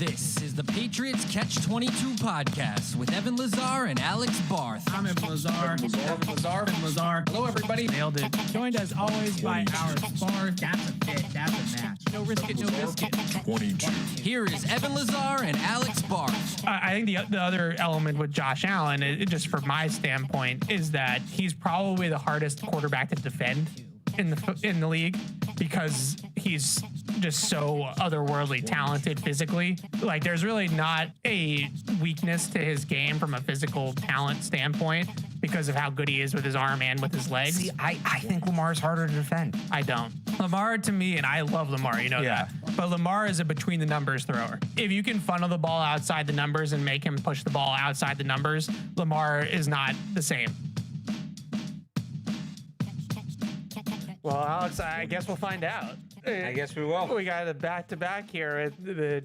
This is the Patriots Catch-22 podcast with Evan Lazar and Alex Barth. I'm Evan Lazar. Evan Lazar. Hello, everybody. Nailed it. Joined as always by our spar. That's a fit. That's a match. No risk it, no biscuit. 22. Here is Evan Lazar and Alex Barth. I think the other element with Josh Allen, just from my standpoint, is that he's probably the hardest quarterback to defend in the league because he's just so otherworldly talented physically. Like, there's really not a weakness to his game from a physical talent standpoint because of how good he is with his arm and with his legs. See, I think Lamar's harder to defend. I don't. Lamar, to me, and I love Lamar, you know that. But Lamar is a between-the-numbers thrower. If you can funnel the ball outside the numbers and make him push the ball outside the numbers, Lamar is not the same. Well, Alex, I guess we'll find out. I guess we will. We got a back-to-back here with the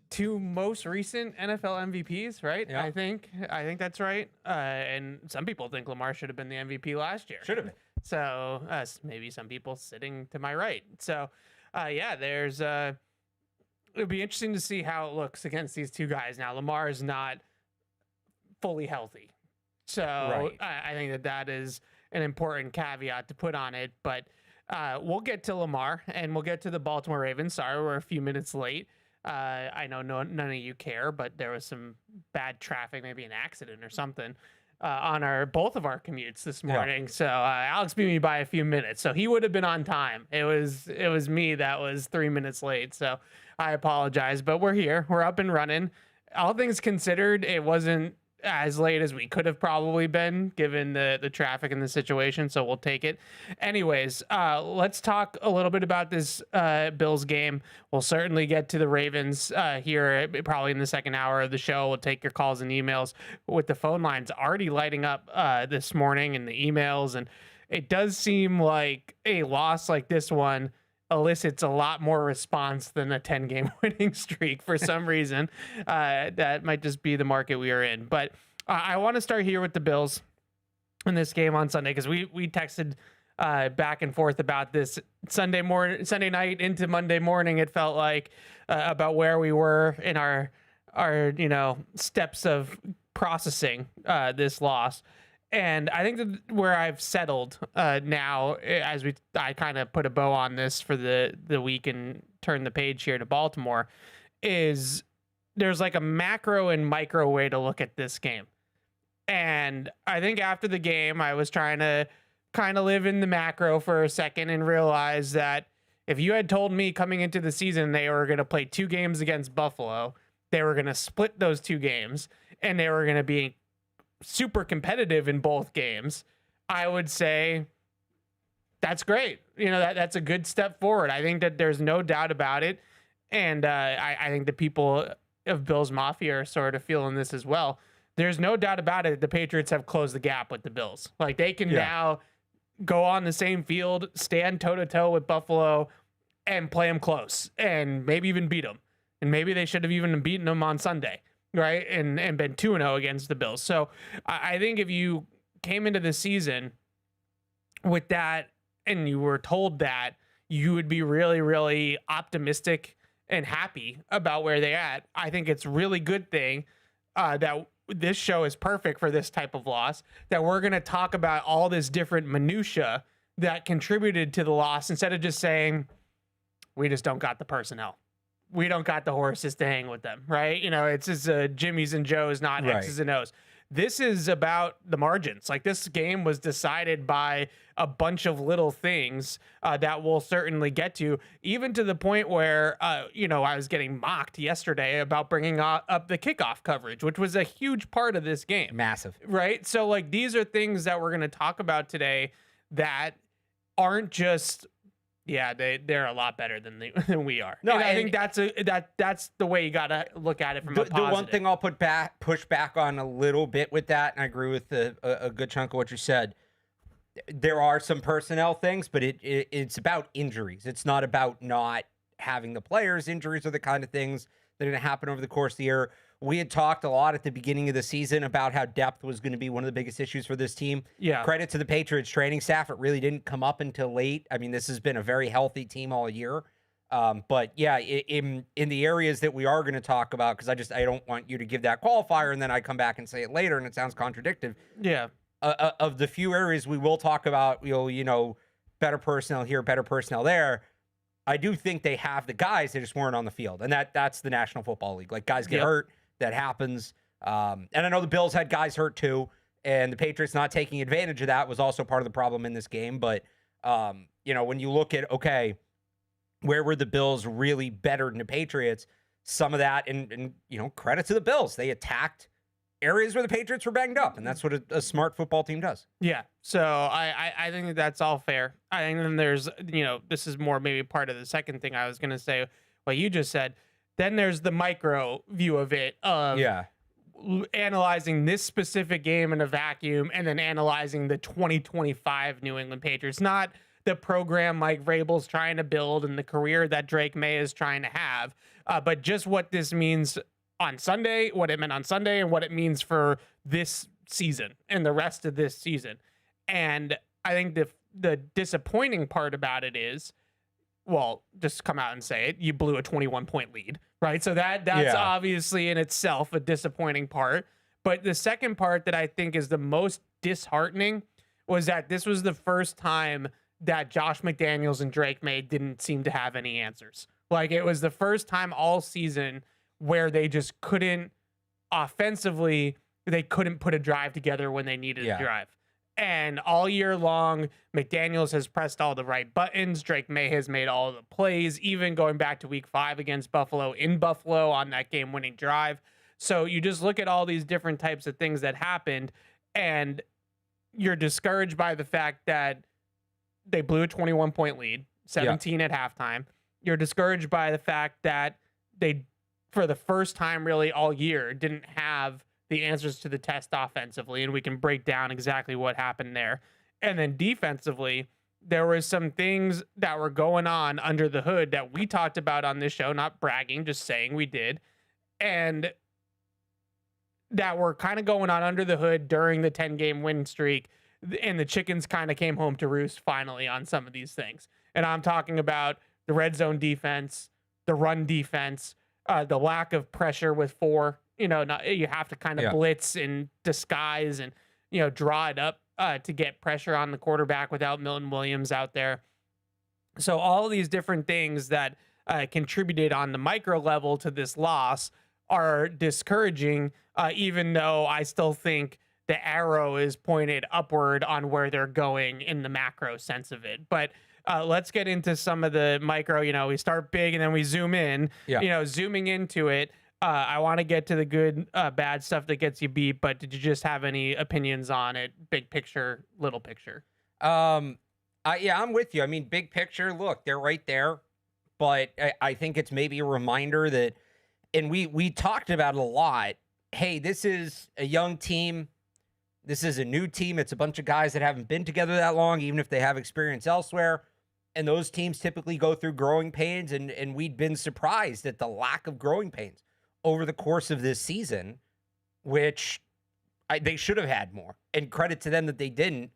two most recent NFL MVPs, right? Yeah. I think that's right. And some people think Lamar should have been the MVP last year. Should have been. So maybe some people sitting to my right. So, there's it'll be interesting to see how it looks against these two guys. Now, Lamar is not fully healthy. So Right. I think that is an important caveat to put on it. But we'll get to Lamar and we'll get to the Baltimore Ravens. Sorry, we're a few minutes late. I know none of you care, but there was some bad traffic, maybe an accident or something on both of our commutes this morning. Yeah. So Alex beat me by a few minutes, so he would have been on time. It was me that was 3 minutes late, so I apologize. But we're here, we're up and running. All things considered, it wasn't as late as we could have probably been given the traffic and the situation, so we'll take it. Anyways, let's talk a little bit about this Bills game. We'll certainly get to the Ravens here probably in the second hour of the show. We'll take your calls and emails with the phone lines already lighting up this morning and the emails, and it does seem like a loss like this one elicits a lot more response than a 10-game winning streak for some reason. That might just be the market we are in. But I want to start here with the Bills in this game on Sunday, because we texted back and forth about this Sunday night into Monday morning. It felt like about where we were in our steps of processing this loss. And I think that where I've settled now, as I kind of put a bow on this for the week and turn the page here to Baltimore, is there's like a macro and micro way to look at this game. And I think after the game, I was trying to kind of live in the macro for a second and realize that if you had told me coming into the season they were going to play 2 games against Buffalo, they were going to split those 2 games, and they were going to be super competitive in both games, I would say that's great. That's a good step forward. I think that there's no doubt about it. And I think the people of Bills Mafia are sort of feeling this as well. There's no doubt about it. The Patriots have closed the gap with the Bills. Like, they can now go on the same field, stand toe to toe with Buffalo and play them close and maybe even beat them. And maybe they should have even beaten them on Sunday. Right. And been 2-0 against the Bills. So I think if you came into the season with that and you were told that, you would be really, really optimistic and happy about where they're at. I think it's a really good thing that this show is perfect for this type of loss, that we're going to talk about all this different minutia that contributed to the loss instead of just saying we just don't got the personnel. We don't got the horses to hang with them, right? It's just Jimmy's and Joe's, not X's and O's. This is about the margins. Like, this game was decided by a bunch of little things that we'll certainly get to, even to the point where, I was getting mocked yesterday about bringing up the kickoff coverage, which was a huge part of this game. Massive. Right? So, like, these are things that we're going to talk about today that aren't just... Yeah, they're a lot better than we are. No, and I think that's the way you gotta look at it from a positive. The one thing I'll push back on a little bit with that, and I agree with a good chunk of what you said. There are some personnel things, but it's about injuries. It's not about not having the players. Injuries are the kind of things that are going to happen over the course of the year. We had talked a lot at the beginning of the season about how depth was going to be one of the biggest issues for this team. Yeah. Credit to the Patriots training staff. It really didn't come up until late. I mean, this has been a very healthy team all year. But yeah, in the areas that we are going to talk about, because I don't want you to give that qualifier and then I come back and say it later and it sounds contradictory. Yeah. Of the few areas we will talk about, better personnel here, better personnel there. I do think they have the guys, they just weren't on the field, and that's the National Football League. Like, guys get hurt, that happens. And I know the Bills had guys hurt too, and the Patriots not taking advantage of that was also part of the problem in this game. But when you look at, okay, where were the Bills really better than the Patriots? Some of that, and credit to the Bills, they attacked areas where the Patriots were banged up, and that's what a smart football team does. Yeah. So I think that that's all fair. I think then there's, this is more maybe part of the second thing I was going to say, what you just said. Then there's the micro view of it, of analyzing this specific game in a vacuum and then analyzing the 2025 New England Patriots, not the program Mike Vrabel's trying to build and the career that Drake Maye is trying to have, but just what this means on Sunday, what it meant on Sunday, and what it means for this season and the rest of this season. And I think the disappointing part about it is, well, just come out and say it, you blew a 21-point lead, right? So that's obviously in itself a disappointing part. But the second part that I think is the most disheartening was that this was the first time that Josh McDaniels and Drake Maye didn't seem to have any answers. Like, it was the first time all season where they just couldn't offensively, they couldn't put a drive together when they needed a drive. And all year long, McDaniels has pressed all the right buttons. Drake Maye has made all the plays, even going back to week 5 against Buffalo in Buffalo on that game-winning drive. So you just look at all these different types of things that happened, and you're discouraged by the fact that they blew a 21-point lead, 17 at halftime. You're discouraged by the fact that they, for the first time really all year, didn't have the answers to the test offensively, and we can break down exactly what happened there. And then defensively, there were some things that were going on under the hood that we talked about on this show, not bragging, just saying we did, and that were kind of going on under the hood during the 10-game win streak, and the chickens kind of came home to roost finally on some of these things. And I'm talking about the red zone defense, the run defense, the lack of pressure with 4. You have to kind of blitz and disguise and, draw it up to get pressure on the quarterback without Milton Williams out there. So all of these different things that contributed on the micro level to this loss are discouraging, even though I still think the arrow is pointed upward on where they're going in the macro sense of it. But let's get into some of the micro. We start big and then we zoom in. Zooming into it, I want to get to the good, bad stuff that gets you beat, but did you just have any opinions on it? Big picture, little picture? I'm with you. I mean, big picture, look, they're right there, but I think it's maybe a reminder that, and we talked about it a lot. Hey, this is a young team. This is a new team. It's a bunch of guys that haven't been together that long, even if they have experience elsewhere. And those teams typically go through growing pains, and we'd been surprised at the lack of growing pains over the course of this season, which they should have had more. And credit to them that they didn't.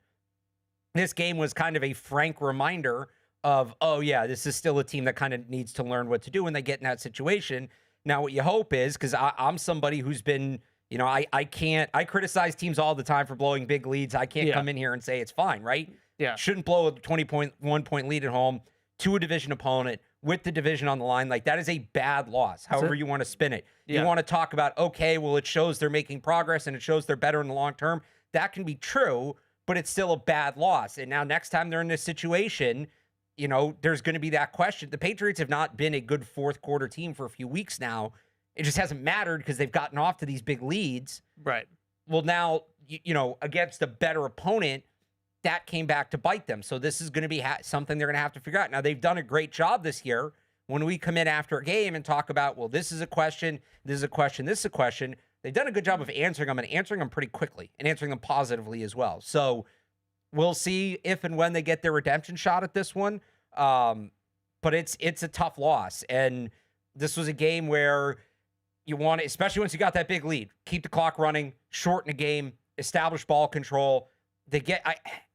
This game was kind of a frank reminder of, oh, yeah, this is still a team that kind of needs to learn what to do when they get in that situation. Now, what you hope is, because I'm somebody who's been, I criticize teams all the time for blowing big leads. I can't come in here and say it's fine, right? Yeah. Shouldn't blow a 1-point lead at home to a division opponent with the division on the line. Like, that is a bad loss, however you want to spin it. You want to talk about, okay, well, it shows they're making progress and it shows they're better in the long term. That can be true, but it's still a bad loss. And now next time they're in this situation, there's going to be that question. The Patriots have not been a good fourth quarter team for a few weeks now. It just hasn't mattered because they've gotten off to these big leads. Right. Well, now, against a better opponent, that came back to bite them. So this is going to be something they're going to have to figure out. Now, they've done a great job this year when we come in after a game and talk about, well, this is a question, this is a question, this is a question. They've done a good job of answering them and answering them pretty quickly and answering them positively as well. So we'll see if and when they get their redemption shot at this one. But it's a tough loss. And this was a game where you want to, especially once you got that big lead, keep the clock running, shorten the game, establish ball control.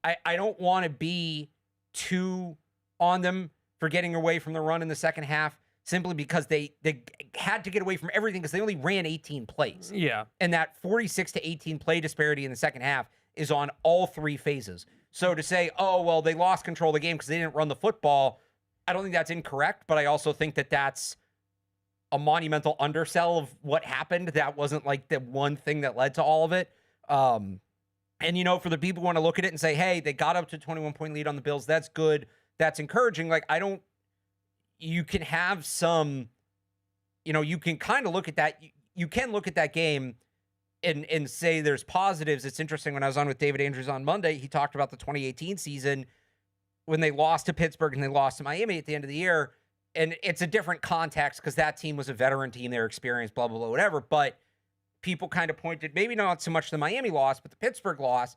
I don't want to be too on them for getting away from the run in the second half simply because they had to get away from everything because they only ran 18 plays. Yeah. And that 46 to 18 play disparity in the second half is on all three phases. So to say, oh, well, they lost control of the game because they didn't run the football, I don't think that's incorrect, but I also think that that's a monumental undersell of what happened. That wasn't like the one thing that led to all of it. And, for the people who want to look at it and say, hey, they got up to a 21-point lead on the Bills, that's good, that's encouraging. Like, you can have some, you can kind of look at that. You can look at that game and say there's positives. It's interesting. When I was on with David Andrews on Monday, he talked about the 2018 season when they lost to Pittsburgh and they lost to Miami at the end of the year. And it's a different context because that team was a veteran team, their experience, blah, blah, blah, whatever. But people kind of pointed, maybe not so much the Miami loss, but the Pittsburgh loss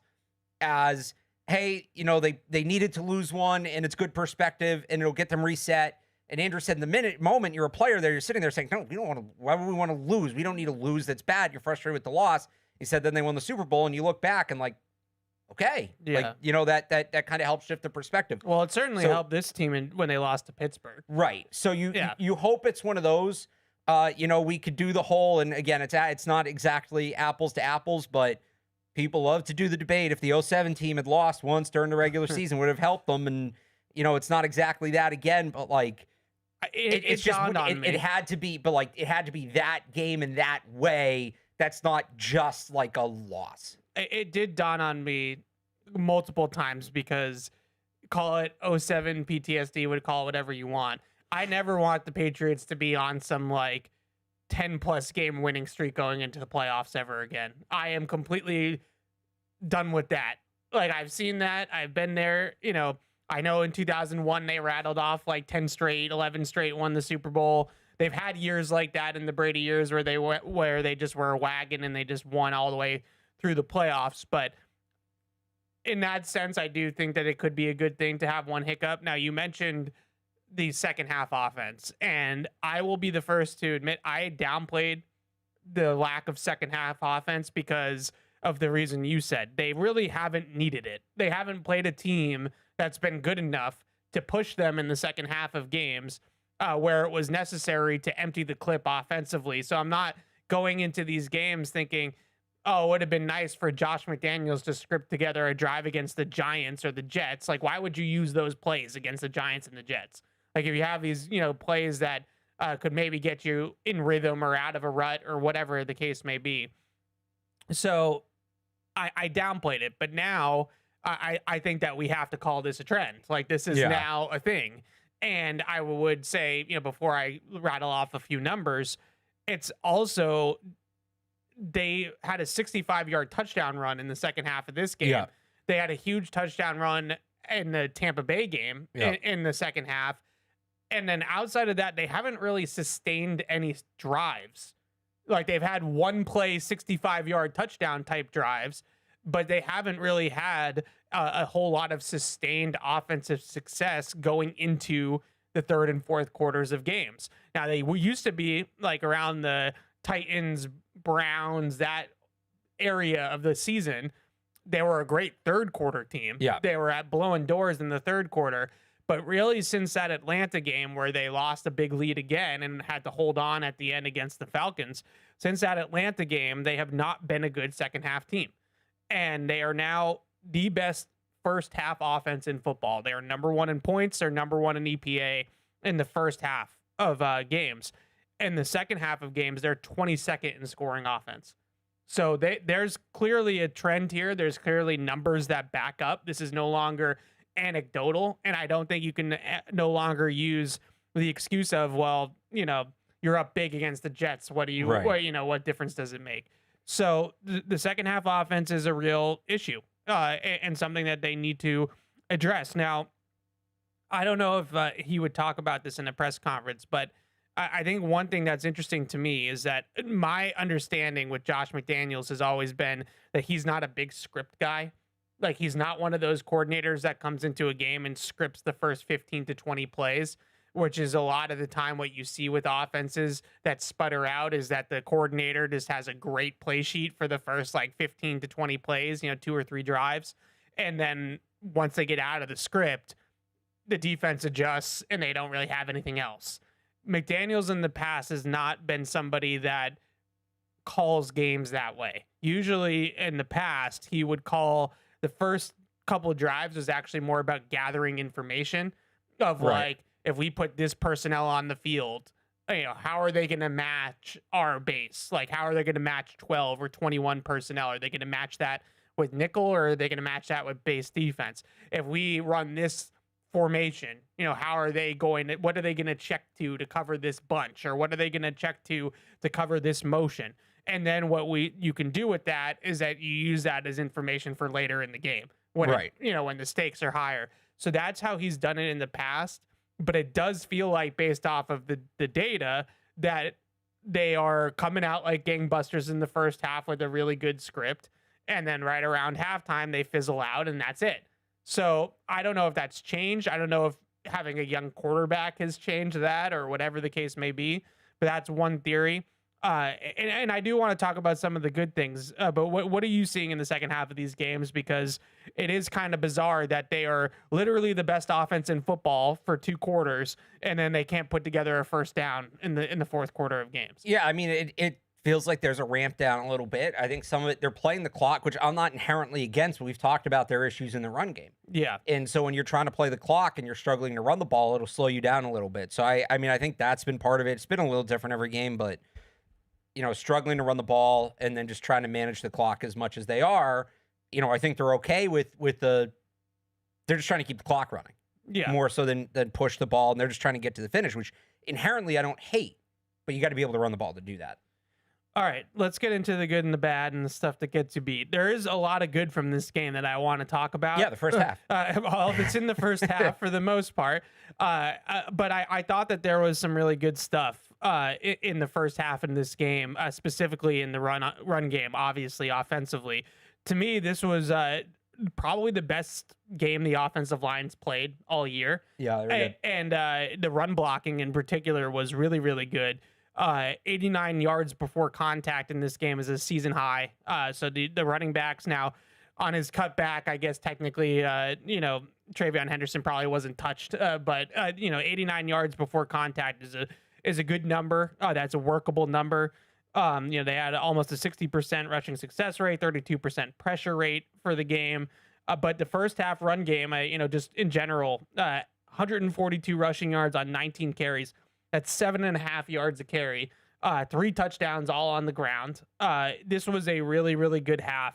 as, hey, they needed to lose one and it's good perspective and it'll get them reset. And Andrew said, in the moment you're a player there, you're sitting there saying, no, we don't want to, why would we want to lose? We don't need to lose. That's bad. You're frustrated with the loss. He said, then they won the Super Bowl and you look back and like, okay. Yeah. Like, that kind of helps shift the perspective. Well, it certainly helped this team when they lost to Pittsburgh. Right. So you hope it's one of those, we could do the whole, and again, it's not exactly apples to apples, but people love to do the debate. If the 2007 team had lost once during the regular season, would have helped them. And, it's not exactly that again, but like, it's just, it had to be, but like, it had to be that game in that way. That's not just like a loss. It did dawn on me multiple times because call it 2007 PTSD, would call it whatever you want. I never want the Patriots to be on some like 10+ game winning streak going into the playoffs ever again. I am completely done with that. Like, I've seen that. I've been there. I know in 2001 they rattled off like 10 straight, 11 straight, won the Super Bowl. They've had years like that in the Brady years where they just were a wagon and they just won all the way through the playoffs. But in that sense, I do think that it could be a good thing to have one hiccup. Now, you mentioned the second half offense, and I will be the first to admit I downplayed the lack of second half offense because of the reason you said. They really haven't needed it. They haven't played a team that's been good enough to push them in the second half of games where it was necessary to empty the clip offensively. So I'm not going into these games thinking, oh, it would have been nice for Josh McDaniels to script together a drive against the Giants or the Jets. Like, why would you use those plays against the Giants and the Jets? Like, if you have these, plays that could maybe get you in rhythm or out of a rut or whatever the case may be. So I downplayed it, but now I think that we have to call this a trend. Like, this is now a thing. And I would say, before I rattle off a few numbers, it's also, they had a 65-yard touchdown run in the second half of this game. Yeah. They had a huge touchdown run in the Tampa Bay game in the second half. And then outside of that, they haven't really sustained any drives. Like, they've had one play, 65-yard touchdown type drives, but they haven't really had a whole lot of sustained offensive success going into the third and fourth quarters of games. Now, they used to be like around the Titans, Browns, that area of the season. They were a great third quarter team. Yeah. They were at blowing doors in the third quarter. But really, since that Atlanta game where they lost a big lead again and had to hold on at the end against the Falcons, since that Atlanta game, they have not been a good second half team. And they are now the best first half offense in football. They are number one in points. They're number one in EPA in the first half of games. In the second half of games, they're 22nd in scoring offense. So there's clearly a trend here. There's clearly numbers that back up. This is no longer anecdotal, and I don't think you can no longer use the excuse of, well, you're up big against the Jets. What do you, what difference does it make? So the second half offense is a real issue and something that they need to address. Now, I don't know if he would talk about this in a press conference, but I think one thing that's interesting to me is that my understanding with Josh McDaniels has always been that he's not a big script guy. Like, he's not one of those coordinators that comes into a game and scripts the first 15 to 20 plays, which is a lot of the time what you see with offenses that sputter out is that the coordinator just has a great play sheet for the first like 15 to 20 plays, 2 or 3 drives. And then once they get out of the script, the defense adjusts and they don't really have anything else. McDaniels in the past has not been somebody that calls games that way. Usually in the past, he would call the first couple of drives was actually more about gathering information of like, if we put this personnel on the field, how are they going to match our base? Like, how are they going to match 12 or 21 personnel? Are they going to match that with nickel, or are they going to match that with base defense? If we run this formation, how are they going to, what are they going to check to cover this bunch, or what are they going to check to cover this motion? And then what you can do with that is that you use that as information for later in the game when when the stakes are higher. So that's how he's done it in the past. But it does feel like, based off of the data, that they are coming out like gangbusters in the first half with a really good script. And then right around halftime, they fizzle out, and that's it. So I don't know if that's changed. I don't know if having a young quarterback has changed that, or whatever the case may be. But that's one theory. And I do want to talk about some of the good things. But what are you seeing in the second half of these games? Because it is kind of bizarre that they are literally the best offense in football for 2 quarters, and then they can't put together a first down in the fourth quarter of games. Yeah, I mean, it feels like there's a ramp down a little bit. I think some of it, they're playing the clock, which I'm not inherently against. We've talked about their issues in the run game. Yeah. And so when you're trying to play the clock and you're struggling to run the ball, it'll slow you down a little bit. So I mean, I think that's been part of it. It's been a little different every game, but struggling to run the ball and then just trying to manage the clock as much as they are, I think they're okay with they're just trying to keep the clock running. Yeah. More so than push the ball, and they're just trying to get to the finish, which inherently I don't hate, but you got to be able to run the ball to do that. All right, let's get into the good and the bad and the stuff that gets you beat. There is a lot of good from this game that I want to talk about. Yeah, the first half. Well, it's in the first half for the most part. But I thought that there was some really good stuff in the first half in this game, specifically in the run game, obviously, offensively. To me, this was probably the best game the offensive line's played all year. Yeah, they're good. And the run blocking in particular was really, really good. 89 yards before contact in this game is a season high. So the running backs now on his cutback, I guess technically, Travion Henderson probably wasn't touched, but 89 yards before contact is a good number. That's a workable number. They had almost a 60% rushing success rate, 32% pressure rate for the game. But the first half run game, just in general, 142 rushing yards on 19 carries. That's 7.5 yards a carry, 3 touchdowns all on the ground. This was a really, really good half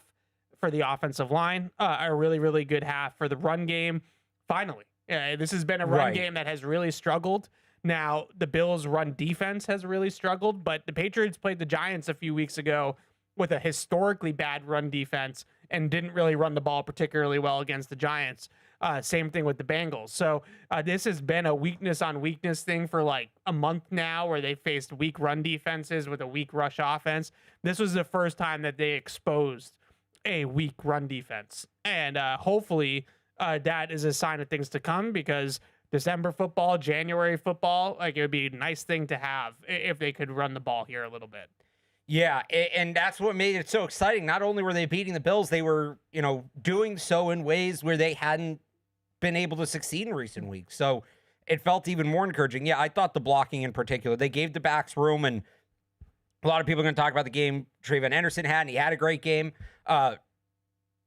for the offensive line, a really, really good half for the run game. Finally, this has been a run game that has really struggled. Now, the Bills' run defense has really struggled, but the Patriots played the Giants a few weeks ago with a historically bad run defense and didn't really run the ball particularly well against the Giants. Same thing with the Bengals. So this has been a weakness on weakness thing for like a month now, where they faced weak run defenses with a weak rush offense. This was the first time that they exposed a weak run defense. And hopefully that is a sign of things to come, because December football, January football, like, it would be a nice thing to have if they could run the ball here a little bit. Yeah, and that's what made it so exciting. Not only were they beating the Bills, they were, doing so in ways where they hadn't been able to succeed in recent weeks. So it felt even more encouraging. Yeah, I thought the blocking in particular, they gave the backs room, and a lot of people are going to talk about the game Travion Henderson had, and he had a great game.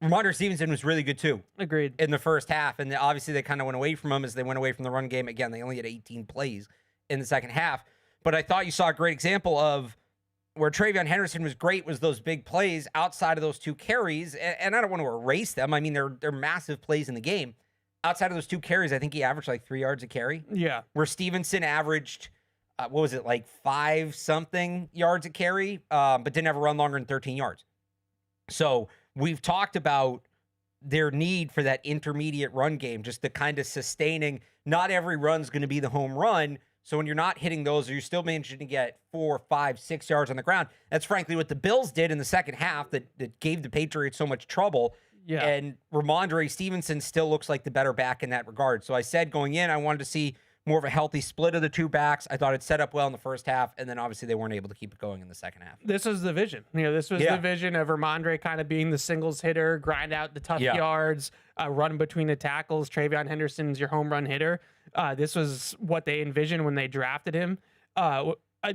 Ramondre Stevenson was really good too. Agreed. In the first half, and obviously they kind of went away from him as they went away from the run game. Again, they only had 18 plays in the second half. But I thought you saw a great example of where Travion Henderson was great, was those big plays outside of those 2 carries. And I don't want to erase them. I mean, they're massive plays in the game. Outside of those 2 carries, I think he averaged like 3 yards a carry. Yeah. Where Stevenson averaged, 5-something yards a carry, but didn't have a run longer than 13 yards. So we've talked about their need for that intermediate run game, just the kind of sustaining. Not every run's going to be the home run. So when you're not hitting those, or you're still managing to get 4, 5, 6 yards on the ground, that's frankly what the Bills did in the second half that gave the Patriots so much trouble. Yeah. And Ramondre Stevenson still looks like the better back in that regard. So I said going in, I wanted to see more of a healthy split of the two backs. I thought it set up well in the first half, and then obviously they weren't able to keep it going in the second half. This was the vision. This was the vision of Ramondre kind of being the singles hitter, grind out the tough yards, run between the tackles. Travion Henderson's your home run hitter. This was what they envisioned when they drafted him.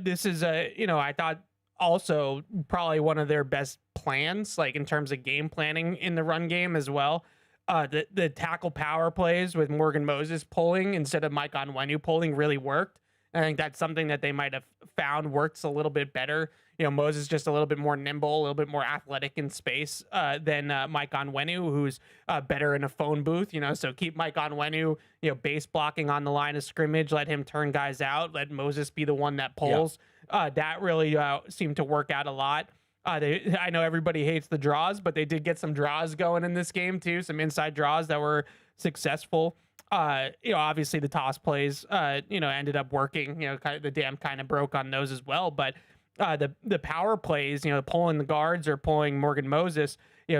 This is I thought also probably one of their best plans, like in terms of game planning in the run game as well. The tackle power plays with Morgan Moses pulling instead of Mike Onwenu pulling really worked. I think that's something that they might have found works a little bit better. Moses just a little bit more nimble, a little bit more athletic in space than Mike Onwenu, who's better in a phone booth. So keep Mike Onwenu, base blocking on the line of scrimmage, let him turn guys out, let Moses be the one that pulls. That really seemed to work out a lot. I know everybody hates the draws, but they did get some draws going in this game too. Some inside draws that were successful. Obviously the toss plays, ended up working. Kind of the dam kind of broke on those as well. But the power plays, pulling the guards or pulling Morgan Moses.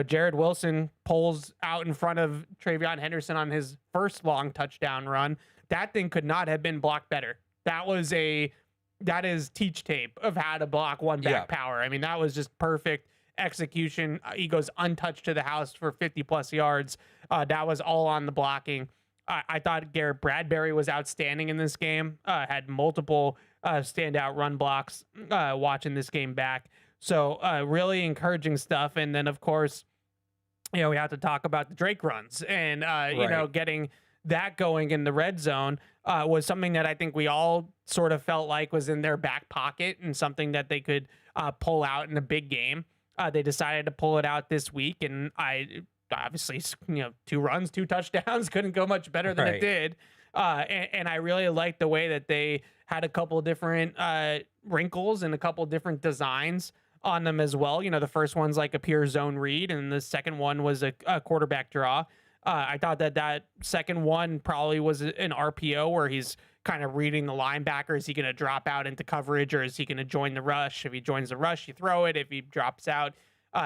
Jared Wilson pulls out in front of Travion Henderson on his first long touchdown run. That thing could not have been blocked better. That is teach tape of how to block one back power. I mean, that was just perfect execution. He goes untouched to the house for 50 plus yards. That was all on the blocking. I thought Garrett Bradbury was outstanding in this game. Had multiple standout run blocks watching this game back. So really encouraging stuff. And then of course, we have to talk about the Drake runs and, getting that going in the red zone was something that I think we all sort of felt like was in their back pocket and something that they could pull out in a big game. They decided to pull it out this week, and I obviously, 2 runs, 2 touchdowns, couldn't go much better than it did. And I really liked the way that they had a couple of different wrinkles and a couple of different designs on them as well. The first one's like a pure zone read, and the second one was a quarterback draw. I thought that second one probably was an RPO where he's kind of reading the linebacker. Is he going to drop out into coverage, or is he going to join the rush? If he joins the rush, you throw it. If he drops out,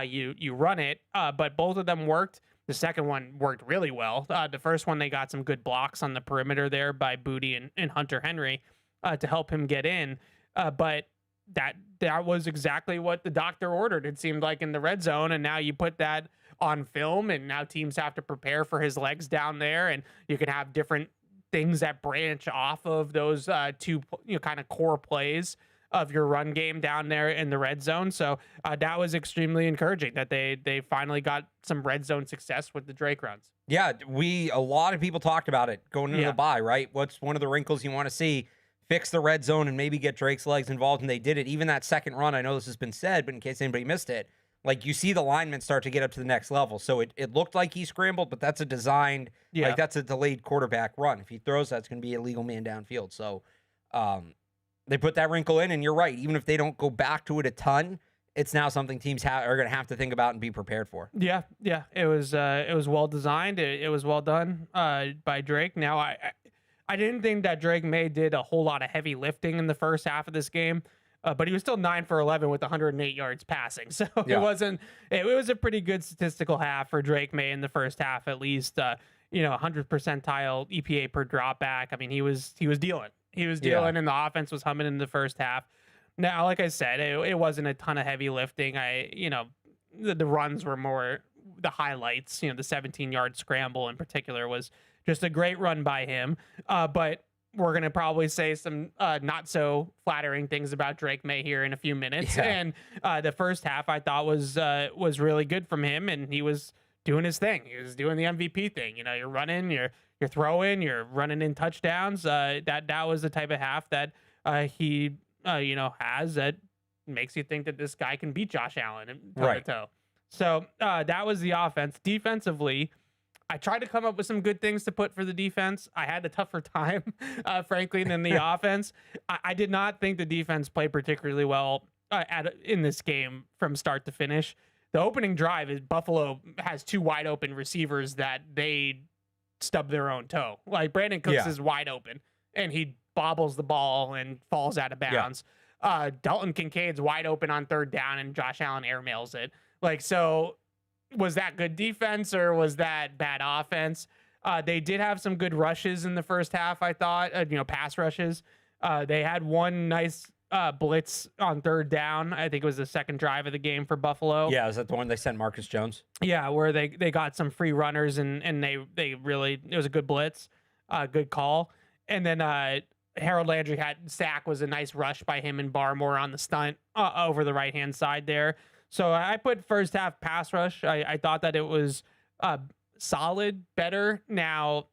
you run it. But both of them worked. The second one worked really well. The first one, they got some good blocks on the perimeter there by Booty and Hunter Henry to help him get in. But that was exactly what the doctor ordered, it seemed like, in the red zone. And now you put that on film, and now teams have to prepare for his legs down there, and you can have different things that branch off of those two kind of core plays of your run game down there in the red zone. So that was extremely encouraging that they finally got some red zone success with the Drake runs. Yeah, a lot of people talked about it going into the bye, right? What's one of the wrinkles you want to see? Fix the red zone and maybe get Drake's legs involved, and they did it. Even that second run, I know this has been said, but in case anybody missed it, like, you see the linemen start to get up to the next level. So it looked like he scrambled, but that's a designed, like, that's a delayed quarterback run. If he throws, that's going to be a legal man downfield. So they put that wrinkle in, and you're right. Even if they don't go back to it a ton, it's now something teams are going to have to think about and be prepared for. Yeah. It was well designed. It was well done by Drake. Now, I didn't think that Drake Maye did a whole lot of heavy lifting in the first half of this game. But he was still 9 for 11 with 108 yards passing. So it was a pretty good statistical half for Drake Maye in the first half, at least, 100 percentile EPA per drop back. I mean, he was dealing. And the offense was humming in the first half. Now, like I said, it wasn't a ton of heavy lifting. The runs were more the highlights. The 17-yard scramble in particular was just a great run by him. But we're going to probably say some not so flattering things about Drake Maye here in a few minutes. And the first half I thought was really good from him, and he was doing his thing. He was doing the MVP thing. You're running, you're throwing, you're running in touchdowns. That was the type of half that he has that makes you think that this guy can beat Josh Allen toe to toe. So that was the offense. Defensively, I tried to come up with some good things to put for the defense. I had a tougher time, frankly, than the offense. I did not think the defense played particularly well in this game from start to finish. The opening drive is Buffalo has 2 wide open receivers that they stub their own toe. Like, Brandon Cooks is wide open, and he bobbles the ball and falls out of bounds. Dalton Kincaid's wide open on 3rd down, and Josh Allen airmails it. Like, so was that good defense or was that bad offense? They did have some good rushes in the first half, I thought, pass rushes. They had one nice blitz on third down. I think it was the second drive of the game for Buffalo. Yeah, is that the one they sent Marcus Jones? Yeah, where they got some free runners and they really, it was a good blitz, good call. And then Harold Landry sack was a nice rush by him and Barmore on the stunt over the right hand side there. So I put first half pass rush. I thought that it was solid, better. Now,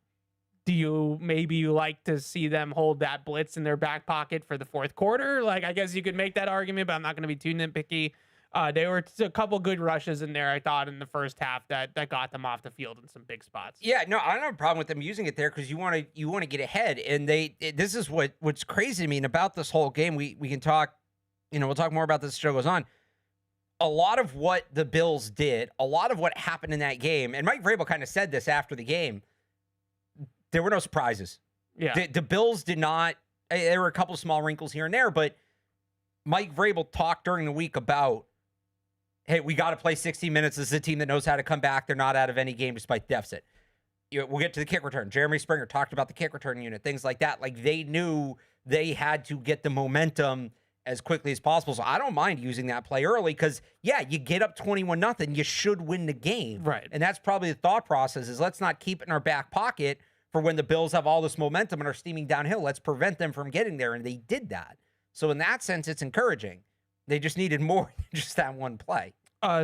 do you maybe like to see them hold that blitz in their back pocket for the fourth quarter? Like, I guess you could make that argument, but I'm not going to be too nitpicky. There were a couple good rushes in there, I thought, in the first half that got them off the field in some big spots. Yeah, no, I don't have a problem with them using it there because you want to get ahead, and this is what's crazy to me. And about this whole game, we can talk, we'll talk more about this as the show goes on. A lot of what the Bills did, a lot of what happened in that game, and Mike Vrabel kind of said this after the game. There were no surprises. Yeah, the Bills did not. There were a couple of small wrinkles here and there, but Mike Vrabel talked during the week about, hey, we got to play 60 minutes. This is a team that knows how to come back. They're not out of any game despite deficit. We'll get to the kick return. Jeremy Springer talked about the kick return unit, things like that. Like, they knew they had to get the momentum as quickly as possible. So I don't mind using that play early because, yeah, you get up 21-0, you should win the game. Right. And that's probably the thought process is let's not keep it in our back pocket for when the Bills have all this momentum and are steaming downhill. Let's prevent them from getting there. And they did that. So in that sense, it's encouraging. They just needed more than just that one play.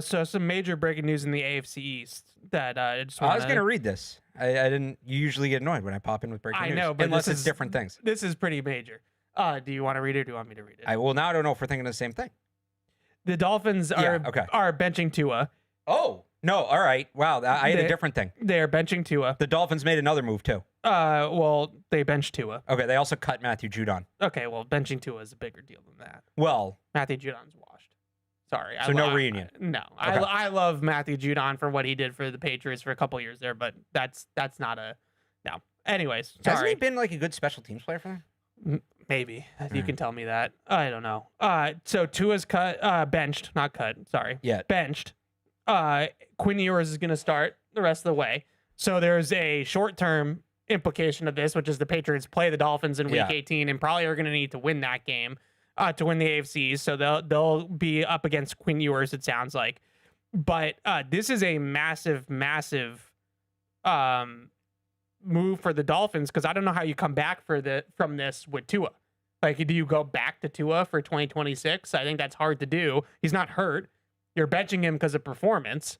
So some major breaking news in the AFC East that I just I was going to read this. I didn't. You usually get annoyed when I pop in with breaking news. I know, but unless it's different things. This is pretty major. Do you want to read it or do you want me to read it? Now I don't know if we're thinking of the same thing. The Dolphins are benching Tua. Oh, no. All right. Wow. I had a different thing. They're benching Tua. The Dolphins made another move, too. Well, they benched Tua. Okay. They also cut Matthew Judon. Okay. Well, benching Tua is a bigger deal than that. Well, Matthew Judon's washed. Sorry. So no reunion. No. Okay. I love Matthew Judon for what he did for the Patriots for a couple years there, but that's not a no. Anyways, sorry. Hasn't he been like a good special teams player for them? Maybe. You can tell me that. I don't know. So Tua's benched, not cut. Sorry. Yeah. Benched. Quinn Ewers is going to start the rest of the way. So there's a short-term implication of this, which is the Patriots play the Dolphins in Week 18 and probably are going to need to win that game to win the AFC. So they'll be up against Quinn Ewers, it sounds like. But this is a massive, massive move for the Dolphins because I don't know how you come back from this with Tua. Like, do you go back to Tua for 2026? I think that's hard to do. He's not hurt. You're benching him because of performance.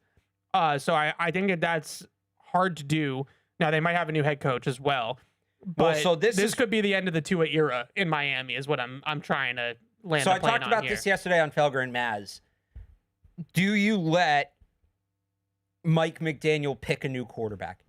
So I think that's hard to do. Now, they might have a new head coach as well. But so this could be the end of the Tua era in Miami is what I'm trying to land So the I plane talked on about here. this yesterday on Felger and Maz. Do you let Mike McDaniel pick a new quarterback?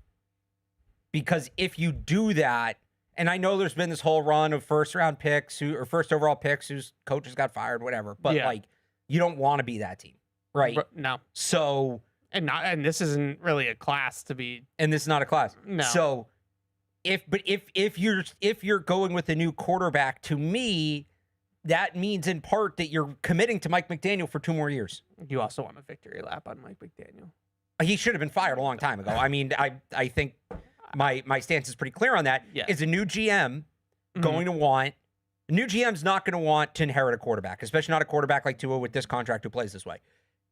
Because if you do that, and I know there's been this whole run of first round picks or first overall picks whose coaches got fired, whatever. But like, you don't want to be that team, right? No. So and this isn't really a class to be. And this is not a class. No. So if you're going with a new quarterback, to me, that means in part that you're committing to Mike McDaniel for 2 more years. You also want a victory lap on Mike McDaniel. He should have been fired a long time ago. I mean, I think my stance is pretty clear on that. Yes. Is a new GM going to want a new GM's not going to want to inherit a quarterback, especially not a quarterback like Tua with this contract who plays this way.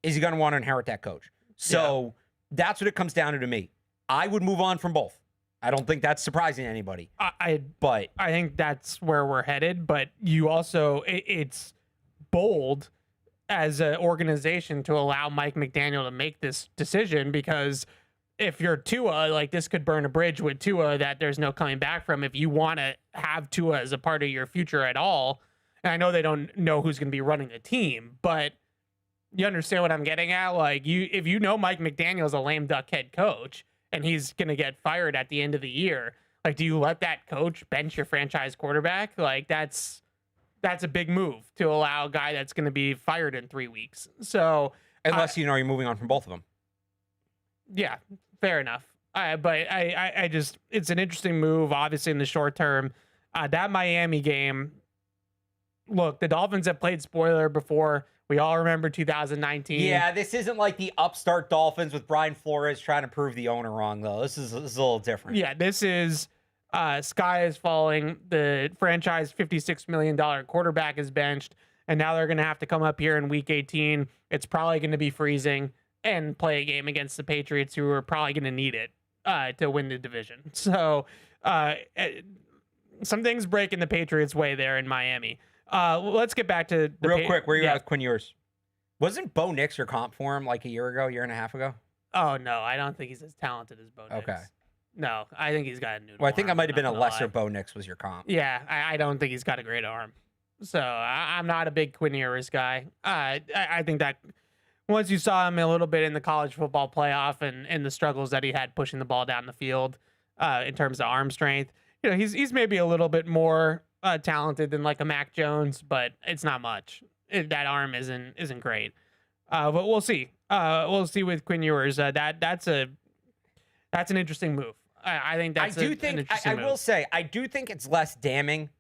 Is he going to want to inherit that coach? So that's what it comes down to me. I would move on from both. I don't think that's surprising to anybody. I think that's where we're headed. But you also, it's bold as an organization to allow Mike McDaniel to make this decision because if you're Tua, like this could burn a bridge with Tua that there's no coming back from if you want to have Tua as a part of your future at all. And I know they don't know who's going to be running the team, but you understand what I'm getting at? Like if you know Mike McDaniel's a lame duck head coach and he's going to get fired at the end of the year, like, do you let that coach bench your franchise quarterback? Like that's a big move to allow a guy that's going to be fired in 3 weeks. So unless you're moving on from both of them. Yeah, fair enough. But I just, it's an interesting move, obviously, in the short term. That Miami game, look, the Dolphins have played spoiler before We all remember 2019. Yeah, this isn't like the upstart Dolphins with Brian Flores trying to prove the owner wrong, though. This is a little different. Yeah, this is sky is falling. The franchise $56 million quarterback is benched, and now they're going to have to come up here in Week 18. It's probably going to be freezing and play a game against the Patriots, who are probably going to need it to win the division. So some things break in the Patriots' way there in Miami. Let's get back to the real quick. Where you at with Quinn Ewers? Wasn't Bo Nix your comp for him like a year and a half ago? Oh no, I don't think he's as talented as Bo Nix. Okay. No, I think he's got a noodle. Well, I think I might have been a lesser lie. Bo Nix was your comp. Yeah, I don't think he's got a great arm. So I'm not a big Quinn Ewers guy. I think that once you saw him a little bit in the college football playoff and the struggles that he had pushing the ball down the field in terms of arm strength, he's maybe a little bit more talented than like a Mac Jones, but it's not much. That arm isn't great. But we'll see. We'll see with Quinn Ewers. That's an interesting move. I think that's. I will say I do think it's less damning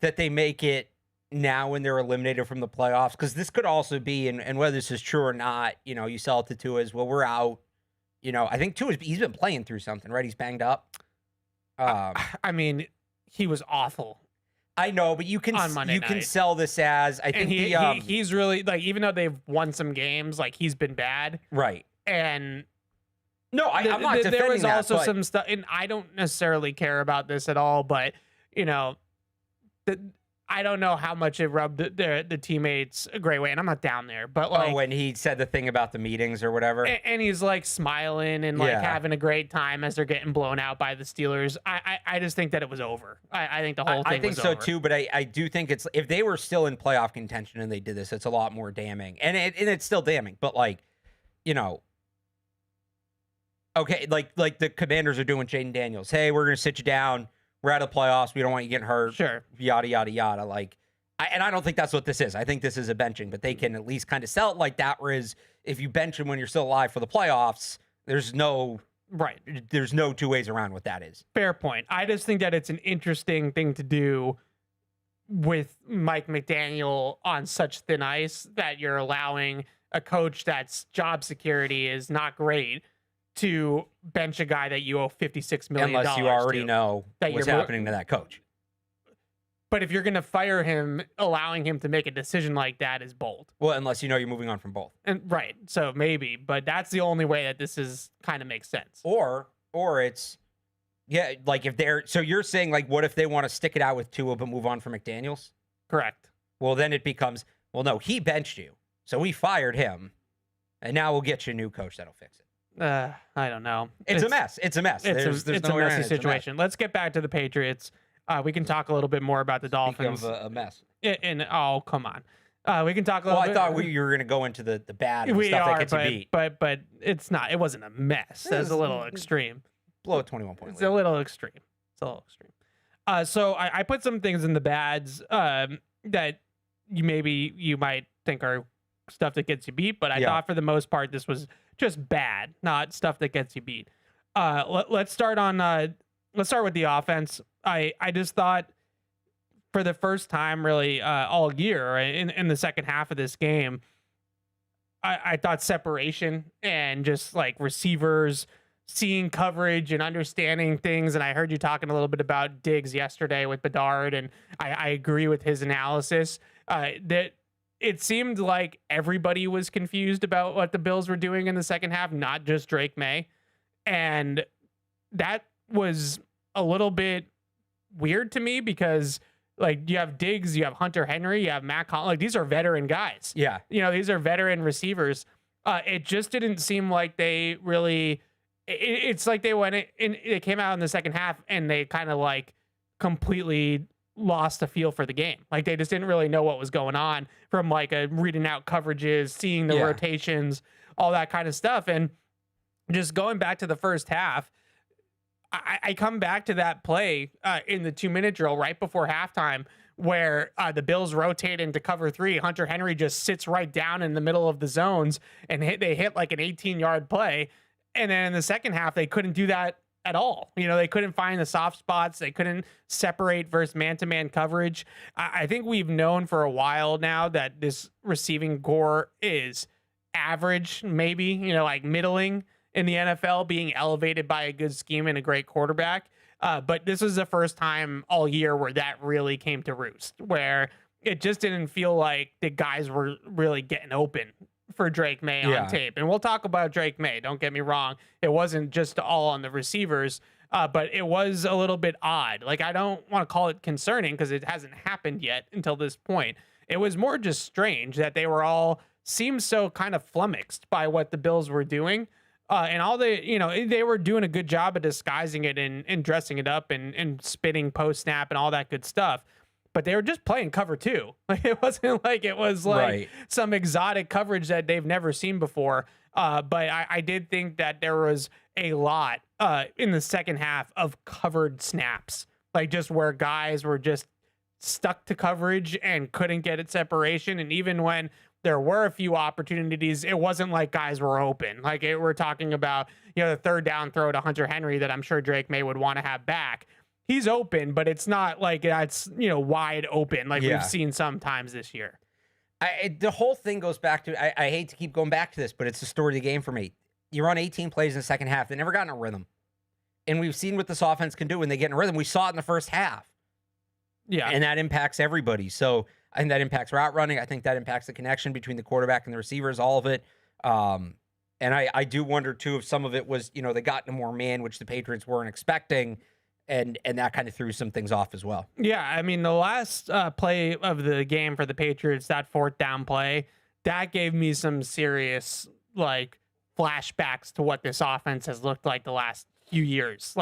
that they make it now when they're eliminated from the playoffs, because this could also be, and whether this is true or not, you sell it to Tua as well. We're out. I think Tua he's been playing through something, right? He's banged up. I mean, he was awful. I know, but you can sell this as I think he's really like, even though they've won some games, like he's been bad, right? And no, I'm not defending there was that, also but some stuff, and I don't necessarily care about this at all, but I don't know how much it rubbed the teammates a great way, and I'm not down there, but like when he said the thing about the meetings or whatever, and he's like smiling and like having a great time as they're getting blown out by the Steelers. I just think that it was over. I think the whole thing. I think was so over. too, but I do think it's, if they were still in playoff contention and they did this, it's a lot more damning, and it's still damning, but like okay, like the Commanders are doing Jaden Daniels. Hey, we're gonna sit you down. We're out of the playoffs. We don't want you getting hurt. Sure. Yada, yada, yada. Like, I don't think that's what this is. I think this is a benching, but they can at least kind of sell it like that. Whereas if you bench him when you're still alive for the playoffs, there's no two ways around what that is. Fair point. I just think that it's an interesting thing to do with Mike McDaniel on such thin ice that you're allowing a coach that's job security is not great to bench a guy that you owe $56 million. Unless you already know what's happening to that coach. But if you're going to fire him, allowing him to make a decision like that is bold. Well, unless you're moving on from both. And right. So maybe, but that's the only way that this is kind of makes sense. Or it's, like if they're, so you're saying like, what if they want to stick it out with Tua but move on from McDaniels? Correct. Well, then it becomes, well, no, he benched you. So we fired him. And now we'll get you a new coach that'll fix it. I don't know. It's a mess. It's a mess. It's a messy situation. Let's get back to the Patriots. We can talk a little bit more about the Dolphins. Speaking of a mess. Oh, come on. We can talk a little bit. Well, I thought you were going to go into the bad and stuff that gets you beat. But it's not. It wasn't a mess. That's a little extreme. Blow a 21-point lead. It's a little extreme. So I put some things in the bads that you might think are stuff that gets you beat, but I thought for the most part this was just bad, not stuff that gets you beat. Let's start with the offense. I just thought for the first time really all year in the second half of this game, I thought separation and just like receivers seeing coverage and understanding things. And I heard you talking a little bit about Diggs yesterday with Bedard, and I agree with his analysis that it seemed like everybody was confused about what the Bills were doing in the second half, not just Drake Maye. And that was a little bit weird to me because like you have Diggs, you have Hunter Henry, you have Matt Collins. Like these are veteran guys. Yeah. These are veteran receivers. It just didn't seem like they really, it's like they went in, it came out in the second half and they kind of like completely lost the feel for the game. Like they just didn't really know what was going on from like reading out coverages, seeing the rotations, all that kind of stuff. And just going back to the first half, I come back to that play in the 2-minute drill right before halftime where the Bills rotate into cover 3. Hunter Henry just sits right down in the middle of the zones and they hit like an 18-yard play. And then in the second half, they couldn't do that at all. They couldn't find the soft spots. They couldn't separate versus man-to-man coverage. I think we've known for a while now that this receiving core is average, maybe, like middling in the NFL, being elevated by a good scheme and a great quarterback. But this was the first time all year where that really came to roost, where it just didn't feel like the guys were really getting open for Drake Maye on tape. And we'll talk about Drake Maye. Don't get me wrong. It wasn't just all on the receivers, but it was a little bit odd. Like, I don't want to call it concerning because it hasn't happened yet until this point. It was more just strange that they were all seemed so kind of flummoxed by what the Bills were doing. And all they were doing a good job of disguising it and dressing it up and spitting post snap and all that good stuff. But they were just playing cover 2. Like, it wasn't like it was like some exotic coverage that they've never seen before. But I did think that there was a lot in the second half of covered snaps, like just where guys were just stuck to coverage and couldn't get it separation. And even when there were a few opportunities, it wasn't like guys were open. Like, we're talking about, the third down throw to Hunter Henry that I'm sure Drake Maye would want to have back. He's open, but it's not like that's, wide open like we've seen sometimes this year. The whole thing goes back to, I hate to keep going back to this, but it's the story of the game for me. You run 18 plays in the second half. They never got in a rhythm. And we've seen what this offense can do when they get in a rhythm. We saw it in the first half. Yeah. And that impacts everybody. So I think that impacts route running. I think that impacts the connection between the quarterback and the receivers, all of it. And I do wonder, too, if some of it was, they got into more man, which the Patriots weren't expecting. And that kind of threw some things off as well. Yeah, I mean, the last play of the game for the Patriots, that fourth down play, that gave me some serious, flashbacks to what this offense has looked like the last few years,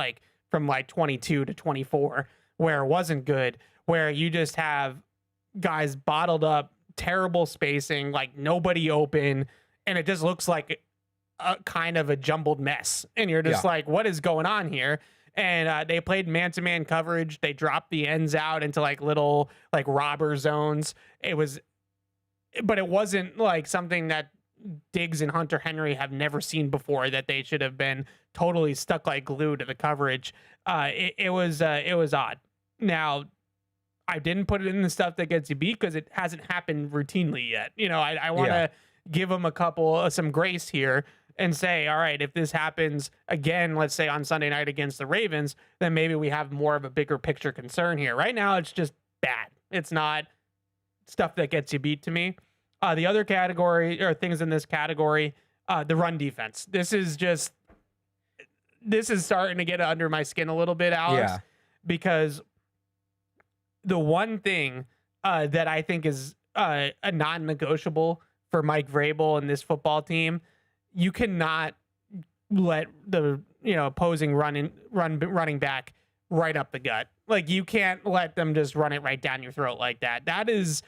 from 22 to 24, where it wasn't good, where you just have guys bottled up, terrible spacing, nobody open, and it just looks like a kind of a jumbled mess. And you're just what is going on here? And they played man-to-man coverage. They dropped the ends out into little robber zones. But it wasn't something that Diggs and Hunter Henry have never seen before, that they should have been totally stuck like glue to the coverage. It was odd. Now, I didn't put it in the stuff that gets you beat because it hasn't happened routinely yet. I want to give them some grace here and say, all right, if this happens again, let's say on Sunday night against the Ravens, then maybe we have more of a bigger picture concern here. Right now, it's just bad. It's not stuff that gets you beat to me. The other category, or things in this category, the run defense. This is starting to get under my skin a little bit, Alex, because the one thing that I think is a non-negotiable for Mike Vrabel and this football team, you cannot let the opposing running back right up the gut. You can't let them just run it right down your throat like that. That is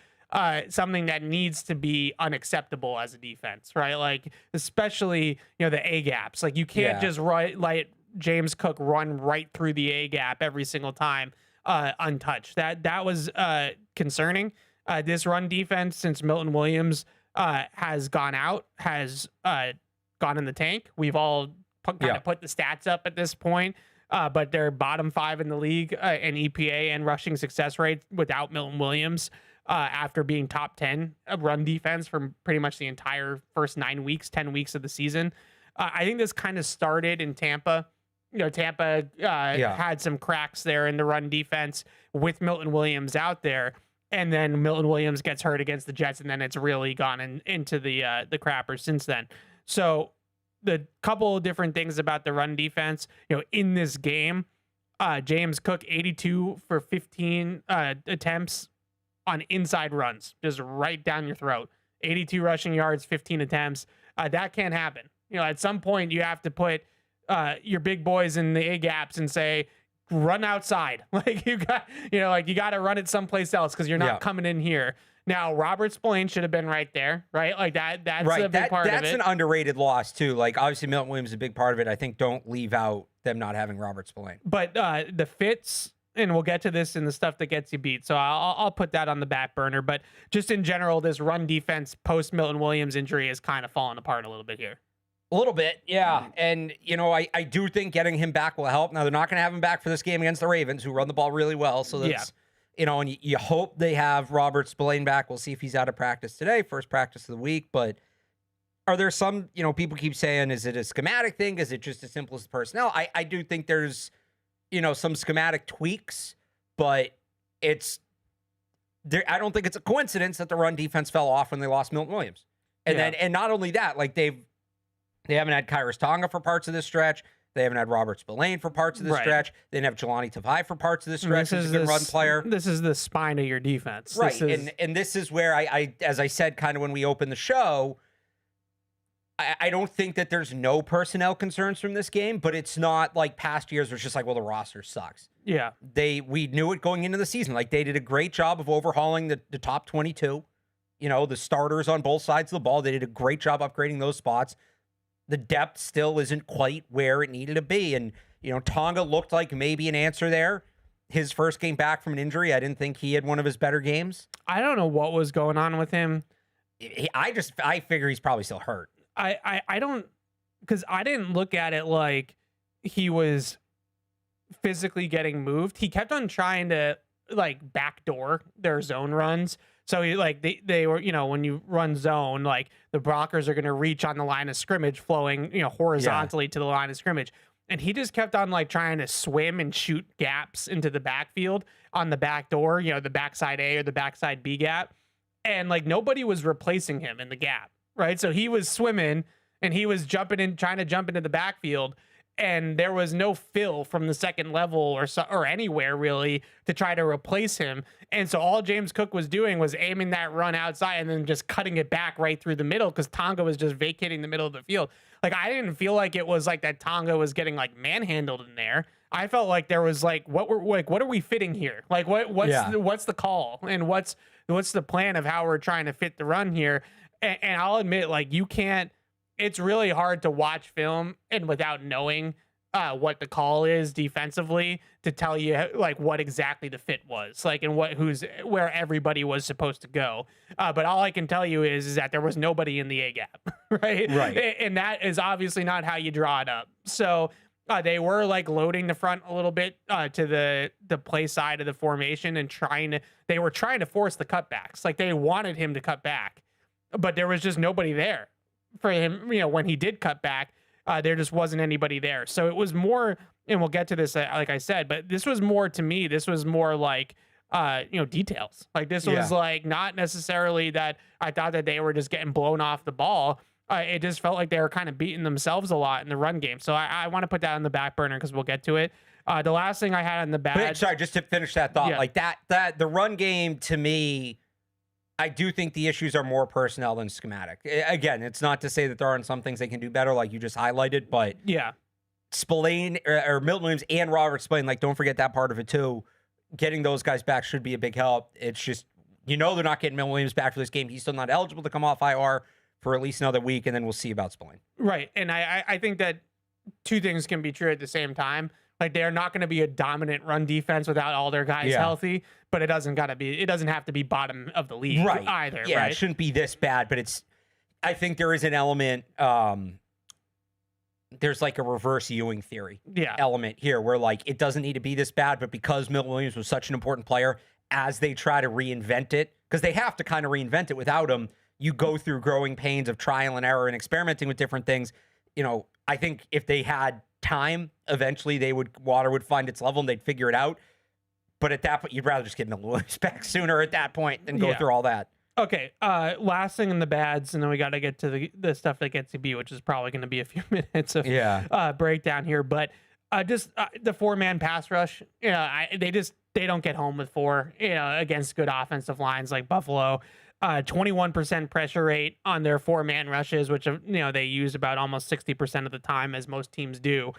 something that needs to be unacceptable as a defense, right? Especially the A gaps. You can't just let James Cook run right through the A gap every single time untouched. That was concerning. This run defense, since Milton Williams has gone out, has gone in the tank. We've all kind of put the stats up at this point, but they're bottom 5 in the league in EPA and rushing success rate without Milton Williams, after being top 10 run defense for pretty much the entire first 10 weeks of the season. I think this kind of started in Tampa. Tampa had some cracks there in the run defense with Milton Williams out there. And then Milton Williams gets hurt against the Jets, and then it's really gone into the crapper since then. So the couple of different things about the run defense, in this game, James Cook, 82 for 15 attempts on inside runs, just right down your throat. 82 rushing yards, 15 attempts. That can't happen. At some point you have to put your big boys in the A gaps and say, run outside. You got to run it someplace else because you're not coming in here. Now, Robert Spillane should have been right there, right? That's a big part of it. That's an underrated loss, too. Obviously, Milton Williams is a big part of it. I think don't leave out them not having Robert Spillane. But the fits, and we'll get to this in the stuff that gets you beat, so I'll put that on the back burner. But just in general, this run defense post-Milton Williams injury is kind of falling apart a little bit here. A little bit, yeah. And, I do think getting him back will help. Now, they're not going to have him back for this game against the Ravens, who run the ball really well. So that's, and you hope they have Robert Spillane back. We'll see if he's out of practice today, first practice of the week. But are there some, people keep saying, is it a schematic thing? Is it just as simple as personnel? I do think there's, some schematic tweaks, but I don't think it's a coincidence that the run defense fell off when they lost Milton Williams. And and not only that, like they haven't had Kairos Tonga for parts of this stretch. They haven't had Robert Spillane for parts of this stretch. They didn't have Jelani Tavai for parts of this stretch. He's a good run player. This is the spine of your defense. Right. And this is where I, as I said, kind of when we opened the show, I don't think that there's no personnel concerns from this game, but it's not like past years where it's just like, well, the roster sucks. Yeah. We knew it going into the season. Like they did a great job of overhauling the top 22, the starters on both sides of the ball. They did a great job upgrading those spots. The depth still isn't quite where it needed to be. And, Tonga looked like maybe an answer there. His first game back from an injury, I didn't think he had one of his better games. I don't know what was going on with him. I figure he's probably still hurt. I don't, because I didn't look at it like he was physically getting moved. He kept on trying to backdoor their zone runs. So they were, when you run zone, like the blockers are going to reach on the line of scrimmage, flowing, horizontally to the line of scrimmage. And he just kept on trying to swim and shoot gaps into the backfield on the back door, the backside A or the backside B gap. And nobody was replacing him in the gap. Right. So he was swimming and he was trying to jump into the backfield. And there was no fill from the second level or anywhere really to try to replace him. And so all James Cook was doing was aiming that run outside and then just cutting it back right through the middle because Tonga was just vacating the middle of the field. I didn't feel like it was that Tonga was getting manhandled in there. I felt like there was what are we fitting here? What's the call and what's the plan of how we're trying to fit the run here? And I'll admit, you can't. It's really hard to watch film and without knowing what the call is defensively to tell you what exactly the fit was, and where everybody was supposed to go. But all I can tell you is that there was nobody in the A gap, right? Right. And that is obviously not how you draw it up. So they were loading the front a little bit to the play side of the formation and they were trying to force the cutbacks. They wanted him to cut back, but there was just nobody there for him. When he did cut back, there just wasn't anybody there. So it was more, and we'll get to this, like I said, but this was more to me. This was more details. This was not necessarily that I thought that they were just getting blown off the ball. It just felt like they were kind of beating themselves a lot in the run game. So I want to put that on the back burner because we'll get to it. The last thing I had on the bad. Sorry, just to finish that thought, that the run game to me, I do think the issues are more personnel than schematic. Again, it's not to say that there aren't some things they can do better, like you just highlighted, but Spillane or Milton Williams and Robert Spillane, don't forget that part of it too. Getting those guys back should be a big help. It's just, they're not getting Milton Williams back for this game. He's still not eligible to come off IR for at least another week, and then we'll see about Spillane. Right, and I think that two things can be true at the same time. They're not going to be a dominant run defense without all their guys healthy, but it doesn't have to be bottom of the league either. Yeah, right? It shouldn't be this bad, but I think there is an element, there's a reverse Ewing theory element here where it doesn't need to be this bad, but because Milton Williams was such an important player, as they try to reinvent it, because they have to kind of reinvent it without him, you go through growing pains of trial and error and experimenting with different things. I think if they had time, eventually water would find its level and they'd figure it out. But at that point, you'd rather just get Milton Williams back sooner at that point than go through all that. Okay. Last thing in the bads, and then we got to get to the stuff that gets to be, which is probably going to be a few minutes of breakdown here. But just the 4-man pass rush, they don't get home with 4, against good offensive lines like Buffalo. 21% pressure rate on their 4-man rushes, which they use about almost 60% of the time, as most teams do.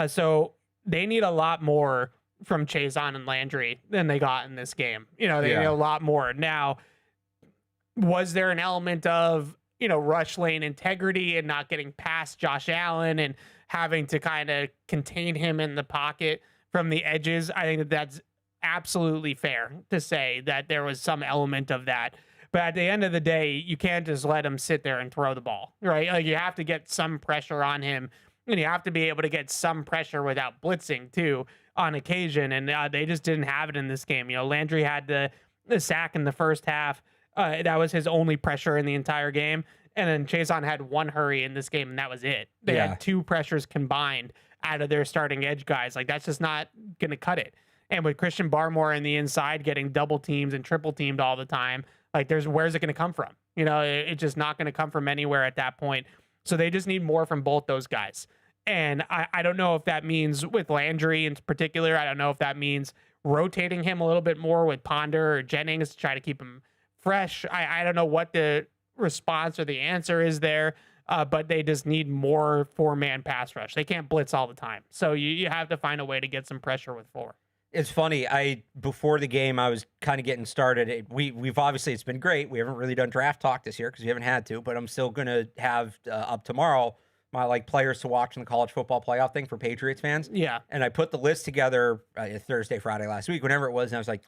So they need a lot more from Chazon and Landry than they got in this game. They need a lot more. Now, was there an element of rush lane integrity and not getting past Josh Allen and having to kind of contain him in the pocket from the edges? I think that's absolutely fair to say that there was some element of that. But at the end of the day, you can't just let him sit there and throw the ball, right? Like you have to get some pressure on him, and you have to be able to get some pressure without blitzing too on occasion. And they just didn't have it in this game. Landry had the sack in the first half. That was his only pressure in the entire game. And then Chason had one hurry in this game, and that was it. They had 2 pressures combined out of their starting edge guys. Like, that's just not going to cut it. And with Christian Barmore in the inside getting double teamed and triple teamed all the time, like, where's it going to come from? It's just not going to come from anywhere at that point. So they just need more from both those guys. And I don't know if that means with Landry in particular. I don't know if that means rotating him a little bit more with Ponder or Jennings to try to keep him fresh. I don't know what the response or the answer is there, but they just need more 4-man pass rush. They can't blitz all the time. So you have to find a way to get some pressure with 4. It's funny. Before the game, I was kind of getting started. We've obviously, it's been great. We haven't really done draft talk this year because we haven't had to, but I'm still going to have up tomorrow my players to watch in the college football playoff thing for Patriots fans. Yeah. And I put the list together Thursday, Friday last week, whenever it was. And I was like,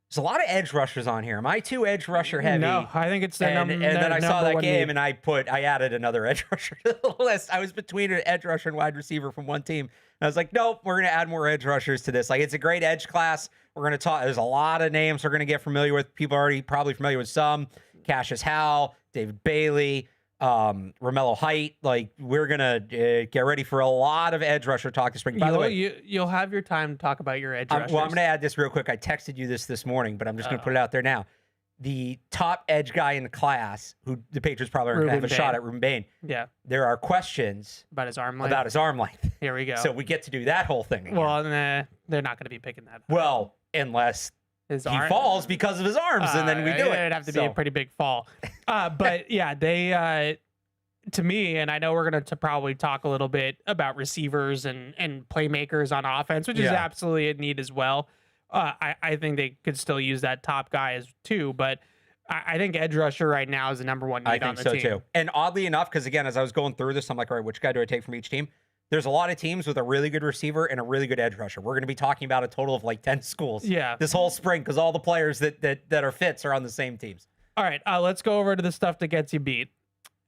there's a lot of edge rushers on here. Am I too edge rusher heavy? No, I think it's their and then I saw that game and I added another edge rusher to the list. I was between an edge rusher and wide receiver from one team. And I was like, nope, we're going to add more edge rushers to this. Like, it's a great edge class. We're going to talk. There's a lot of names we're going to get familiar with. People are already probably familiar with some. Cassius Howell, David Bailey, Romello Height. Like, we're going to get ready for a lot of edge rusher talk this spring. By the way, you'll have your time to talk about your edge rushers. Well, I'm going to add this real quick. I texted you this morning, but I'm just going to put it out there now. The top edge guy in the class, who the Patriots probably are going to have a shot at, Ruben Bain. Yeah. There are questions about his arm length. Here we go. So we get to do that whole thing again. Well, they're not going to be picking that. Well, unless he falls because of his arms, and then we do it. It'd have to be a pretty big fall. But yeah, they, to me, and I know we're going to probably talk a little bit about receivers and playmakers on offense, which is absolutely a need as well. I think they could still use that top guy as too, but I think edge rusher right now is the number one need on the team. I think so too. And oddly enough, because again, as I was going through this, I'm like, all right, which guy do I take from each team? There's a lot of teams with a really good receiver and a really good edge rusher. We're going to be talking about a total of like 10 schools this whole spring because all the players that are fits are on the same teams. All right, let's go over to the stuff that gets you beat.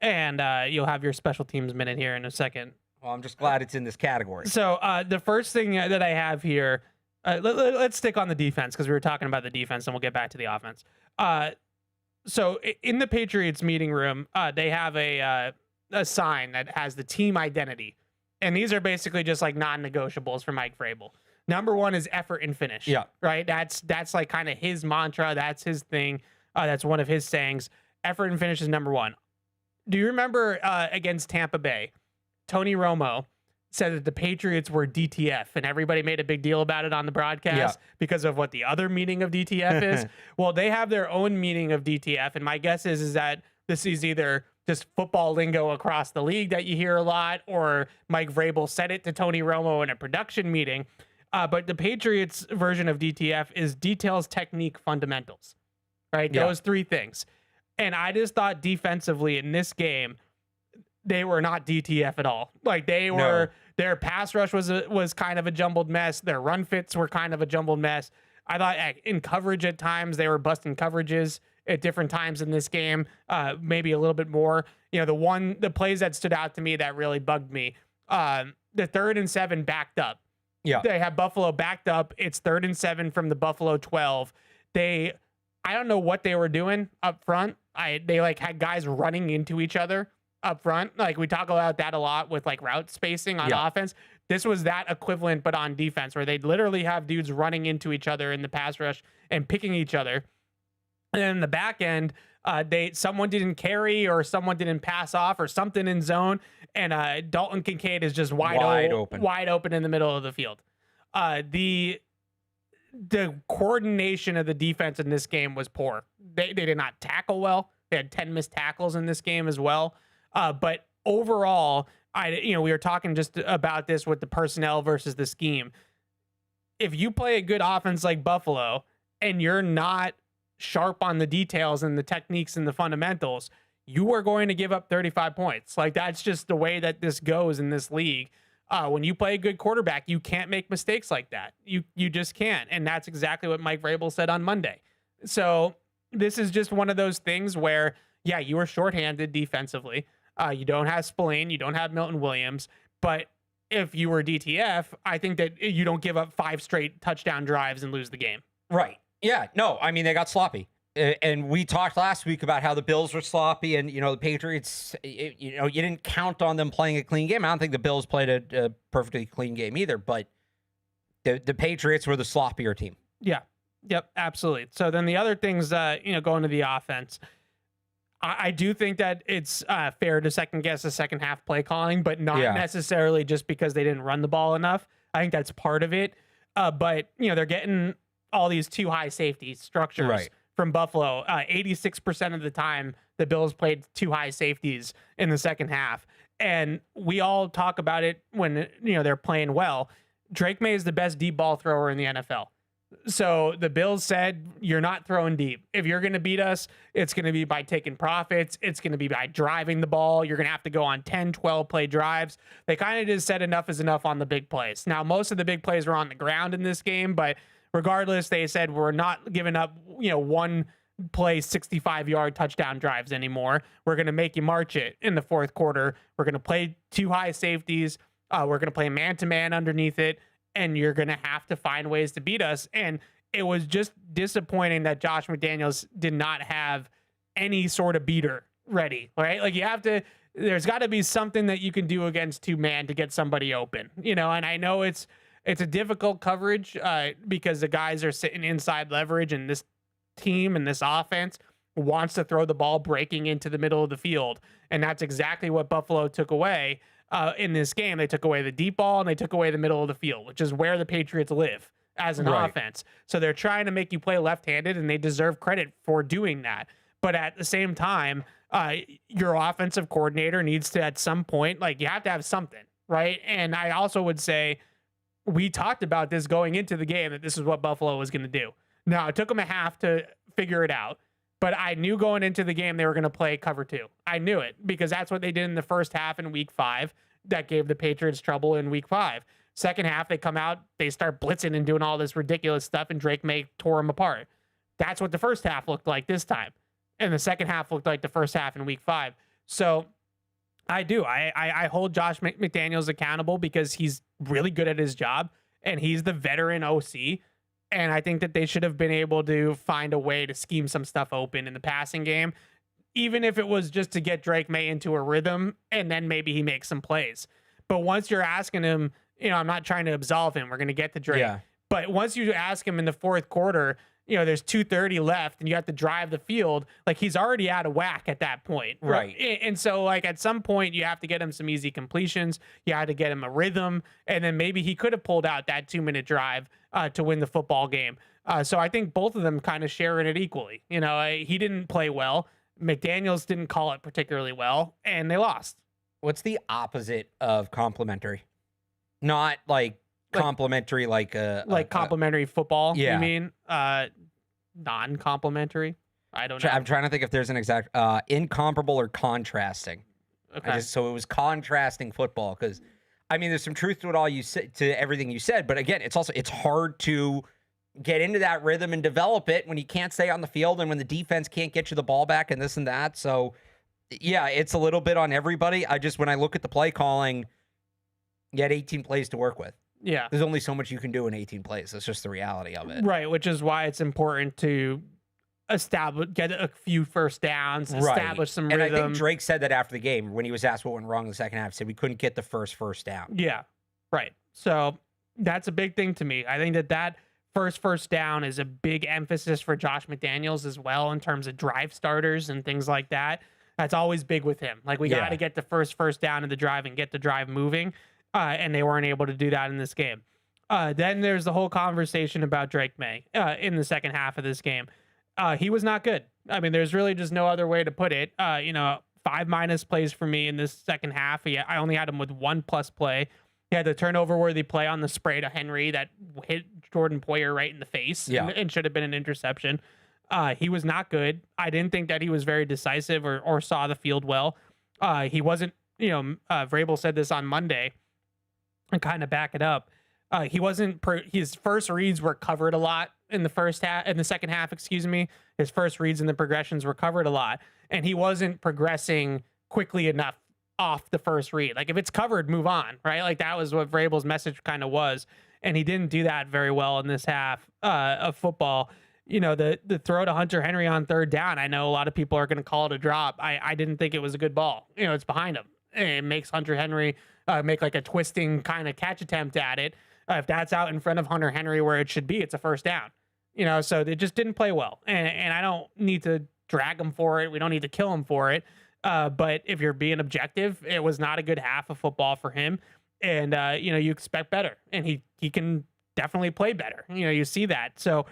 And you'll have your special teams minute here in a second. Well, I'm just glad it's in this category. So the first thing that I have here, let's stick on the defense because we were talking about the defense and we'll get back to the offense. So in the Patriots meeting room, they have a sign that has the team identity. And these are basically just like non-negotiables for Mike Vrabel. Number one is effort and finish. Yeah. Right? That's like kind of his mantra. That's his thing. That's one of his sayings. Effort and finish is number one. Do you remember against Tampa Bay, Tony Romo said that the Patriots were DTF, and everybody made a big deal about it on the broadcast because of what the other meaning of DTF is? Well, they have their own meaning of DTF, and my guess is that this is either just football lingo across the league that you hear a lot, or Mike Vrabel said it to Tony Romo in a production meeting. But the Patriots version of DTF is details, technique, fundamentals, right? Yeah. Those 3 things. And I just thought defensively in this game, they were not DTF at all. Like their pass rush was kind of a jumbled mess. Their run fits were kind of a jumbled mess. I thought in coverage at times, they were busting coverages at different times in this game, maybe a little bit more. The plays that stood out to me that really bugged me, the 3rd and 7 backed up. Yeah. They have Buffalo backed up. It's 3rd and 7 from the Buffalo 12. I don't know what they were doing up front. They had guys running into each other up front. Like we talk about that a lot with like route spacing on offense. This was that equivalent, but on defense, where they'd literally have dudes running into each other in the pass rush and picking each other. And then in the back end, someone didn't carry or someone didn't pass off or something in zone, and Dalton Kincaid is just wide open in the middle of the field. The coordination of the defense in this game was poor. They did not tackle well. They had 10 missed tackles in this game as well. But overall, we were talking just about this with the personnel versus the scheme. If you play a good offense like Buffalo and you're not sharp on the details and the techniques and the fundamentals, you are going to give up 35 points. Like that's just the way that this goes in this league. When you play a good quarterback, you can't make mistakes like that. You just can't. And that's exactly what Mike Vrabel said on Monday. So this is just one of those things where, yeah, you were shorthanded defensively. You don't have Spillane, you don't have Milton Williams, but if you were DTF, I think that you don't give up 5 straight touchdown drives and lose the game. Right. Yeah. No, I mean, they got sloppy. And we talked last week about how the Bills were sloppy and, the Patriots, you didn't count on them playing a clean game. I don't think the Bills played a perfectly clean game either, but the Patriots were the sloppier team. Yeah. Yep. Absolutely. So then the other things, going to the offense, I do think that it's fair to second guess the second half play calling, but not necessarily just because they didn't run the ball enough. I think that's part of it. But, they're getting all these too high safety structures from Buffalo. 86% of the time, the Bills played too high safeties in the second half. And we all talk about it when, they're playing well. Drake Maye is the best deep ball thrower in the NFL. So the Bills said, you're not throwing deep. If you're going to beat us, it's going to be by taking profits. It's going to be by driving the ball. You're going to have to go on 10, 12 play drives. They kind of just said enough is enough on the big plays. Now, most of the big plays were on the ground in this game, but regardless, they said we're not giving up, one play 65-yard touchdown drives anymore. We're going to make you march it in the fourth quarter. We're going to play 2 high safeties. We're going to play man-to-man underneath it. And you're going to have to find ways to beat us. And it was just disappointing that Josh McDaniels did not have any sort of beater ready, right? Like there's got to be something that you can do against 2-man to get somebody open, and I know it's a difficult coverage because the guys are sitting inside leverage and this team and this offense wants to throw the ball breaking into the middle of the field. And that's exactly what Buffalo took away. In this game. They took away the deep ball and they took away the middle of the field, which is where the Patriots live as an offense. So they're trying to make you play left-handed, and they deserve credit for doing that. But at the same time, your offensive coordinator needs to, at some point, you have to have something, right? And I also would say we talked about this going into the game, that this is what Buffalo was going to do. Now, it took them a half to figure it out. But I knew going into the game they were going to play cover 2. I knew it because that's what they did in the first half in week 5. That gave the Patriots trouble in week 5. Second half, they come out, they start blitzing and doing all this ridiculous stuff, and Drake Maye tore them apart. That's what the first half looked like this time. And the second half looked like the first half in week 5. So I do. I hold Josh McDaniels accountable because he's really good at his job, and he's the veteran OC. And I think that they should have been able to find a way to scheme some stuff open in the passing game, even if it was just to get Drake Maye into a rhythm and then maybe he makes some plays. But once you're asking him, I'm not trying to absolve him. We're going to get to Drake. Yeah. But once you ask him in the fourth quarter, there's 2:30 left and you have to drive the field, he's already out of whack at that point. Right. And so at some point you have to get him some easy completions. You had to get him a rhythm. And then maybe he could have pulled out that 2-minute drive to win the football game. So I think both of them kind of share in it equally. He didn't play well. McDaniels didn't call it particularly well, and they lost. What's the opposite of complimentary? Not complimentary, complimentary football. Yeah. You mean non-complimentary? I don't know. I'm trying to think if there's an exact incomparable or contrasting. Okay. So it was contrasting football because, there's some truth to it all you said, to everything you said, but again, it's hard to get into that rhythm and develop it when you can't stay on the field and when the defense can't get you the ball back and this and that. So yeah, it's a little bit on everybody. When I look at the play calling, you had 18 plays to work with. Yeah. There's only so much you can do in 18 plays. That's just the reality of it. Right. Which is why it's important to get a few first downs, establish some rhythm. And I think Drake said that after the game when he was asked what went wrong in the second half. He said we couldn't get the first down. Yeah. Right. So that's a big thing to me. I think that first down is a big emphasis for Josh McDaniels as well in terms of drive starters and things like that. That's always big with him. We got to get the first down in the drive and get the drive moving. And they weren't able to do that in this game. Then there's the whole conversation about Drake Maye in the second half of this game. He was not good. There's really just no other way to put it. 5- plays for me in this second half. I only had him with 1+ play. He had the turnover-worthy play on the spray to Henry that hit Jordan Poyer right in the face and should have been an interception. He was not good. I didn't think that he was very decisive or saw the field well. He wasn't, Vrabel said this on Monday and kind of back it up. He wasn't, his first reads were covered a lot in the second half, excuse me. His first reads and the progressions were covered a lot, and he wasn't progressing quickly enough off the first read. Like, if it's covered, move on, right? Like, that was what Vrabel's message kind of was, and he didn't do that very well in this half of football. The throw to Hunter Henry on third down, I know a lot of people are going to call it a drop. I didn't think it was a good ball. It's behind him. It makes Hunter Henry make like a twisting kind of catch attempt at it. If that's out in front of Hunter Henry where it should be, it's a first down. So they just didn't play well. And I don't need to drag him for it. We don't need to kill him for it. But if you're being objective, it was not a good half of football for him. And, you expect better. And he can definitely play better. You see that. So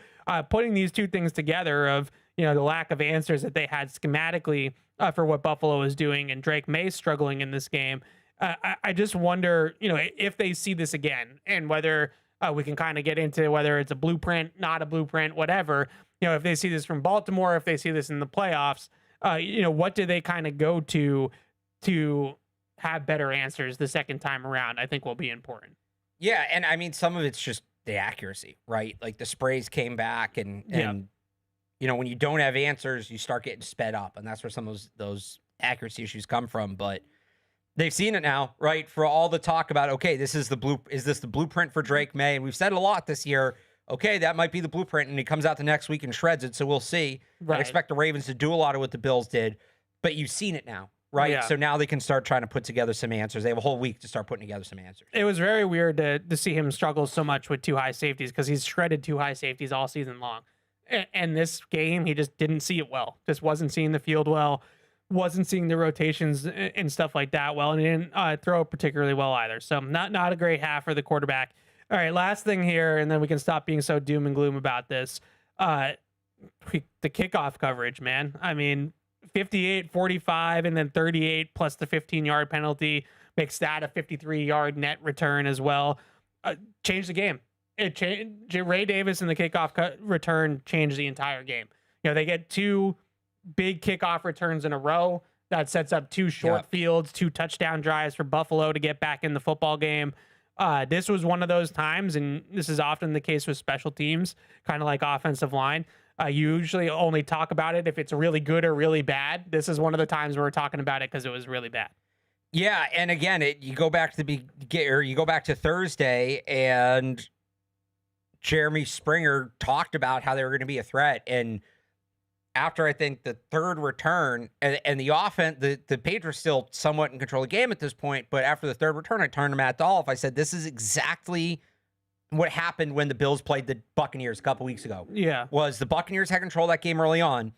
putting these two things together of, the lack of answers that they had schematically for what Buffalo is doing and Drake Maye struggling in this game, I just wonder, if they see this again and whether we can kind of get into whether it's a blueprint, not a blueprint, whatever, if they see this from Baltimore, if they see this in the playoffs, what do they kind of go to have better answers the second time around, I think will be important. Yeah. And I mean, some of it's just the accuracy, right? Like the sprays came back and when you don't have answers, you start getting sped up, and that's where some of those accuracy issues come from. But they've seen it now, right? For all the talk about, okay, is this the blueprint for Drake Maye? And we've said it a lot this year. Okay, that might be the blueprint, and he comes out the next week and shreds it. So we'll see. Right. I expect the Ravens to do a lot of what the Bills did, but you've seen it now, right? Yeah. So now they can start trying to put together some answers. They have a whole week to start putting together some answers. It was very weird to see him struggle so much with two high safeties because he's shredded two high safeties all season long. And this game, he just didn't see it well. Just wasn't seeing the field well, wasn't seeing the rotations and stuff like that well, and he didn't throw it particularly well either. So not a great half for the quarterback. All right, last thing here, and then we can stop being so doom and gloom about this. The kickoff coverage, man. I mean, 58, 45, and then 38 plus the 15-yard penalty makes that a 53-yard net return as well. Changed the game. It changed. Ray Davis and the kickoff return changed the entire game. They get two big kickoff returns in a row. That sets up two short fields, two touchdown drives for Buffalo to get back in the football game. This was one of those times, and this is often the case with special teams, kind of like offensive line. You usually only talk about it if it's really good or really bad. This is one of the times where we're talking about it because it was really bad. Yeah, and again, you go back to Thursday, and Jeremy Springer talked about how they were going to be a threat, and after I think the third return and the offense, the Patriots still somewhat in control of the game at this point, but after the third return, I turned to Matt Dolph. I said, this is exactly what happened when the Bills played the Buccaneers a couple weeks ago. Yeah. Was the Buccaneers had control of that game early on,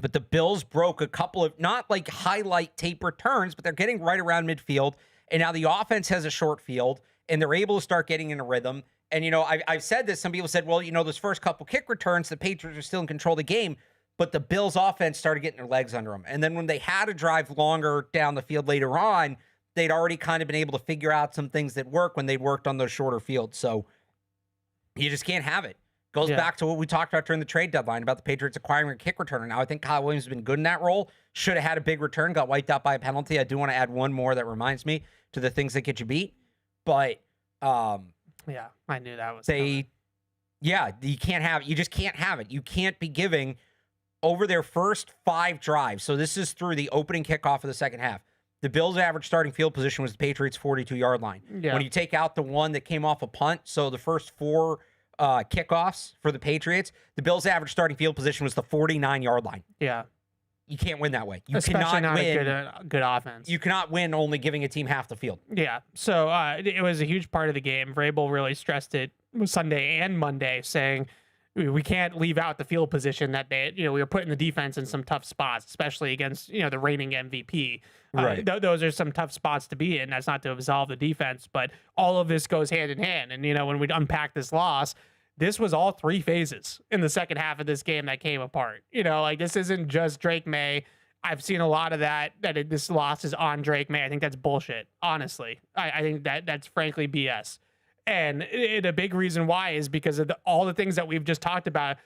but the Bills broke a couple of, not like highlight tape returns, but they're getting right around midfield, and now the offense has a short field, and they're able to start getting in a rhythm. And, I've said this. Some people said, well, those first couple kick returns, the Patriots are still in control of the game. But the Bills' offense started getting their legs under them. And then when they had to drive longer down the field later on, they'd already kind of been able to figure out some things that work when they'd worked on those shorter fields. So you just can't have it. Goes back to what we talked about during the trade deadline about the Patriots acquiring a kick returner. Now, I think Kyle Williams has been good in that role. Should have had a big return, got wiped out by a penalty. I do want to add one more that reminds me to the things that get you beat. But yeah, I knew that was you just can't have it. You can't be giving over their first 5 drives. So this is through the opening kickoff of the second half. The Bills' average starting field position was the Patriots' 42-yard line. Yeah. When you take out the one that came off a punt, so the first 4 kickoffs for the Patriots, the Bills' average starting field position was the 49-yard line. Yeah. You can't win that way. You Especially cannot win a good offense. You cannot win only giving a team half the field. Yeah. So it was a huge part of the game. Vrabel really stressed it Sunday and Monday, saying we can't leave out the field position that we were putting the defense in some tough spots, especially against the reigning MVP. Right. Those are some tough spots to be in. That's not to absolve the defense, but all of this goes hand in hand. And when we unpack this loss, this was all 3 phases in the second half of this game that came apart. This isn't just Drake Maye. I've seen a lot of this loss is on Drake Maye. I think that's bullshit. Honestly, I think that's frankly BS. And a big reason why is because of all the things that we've just talked about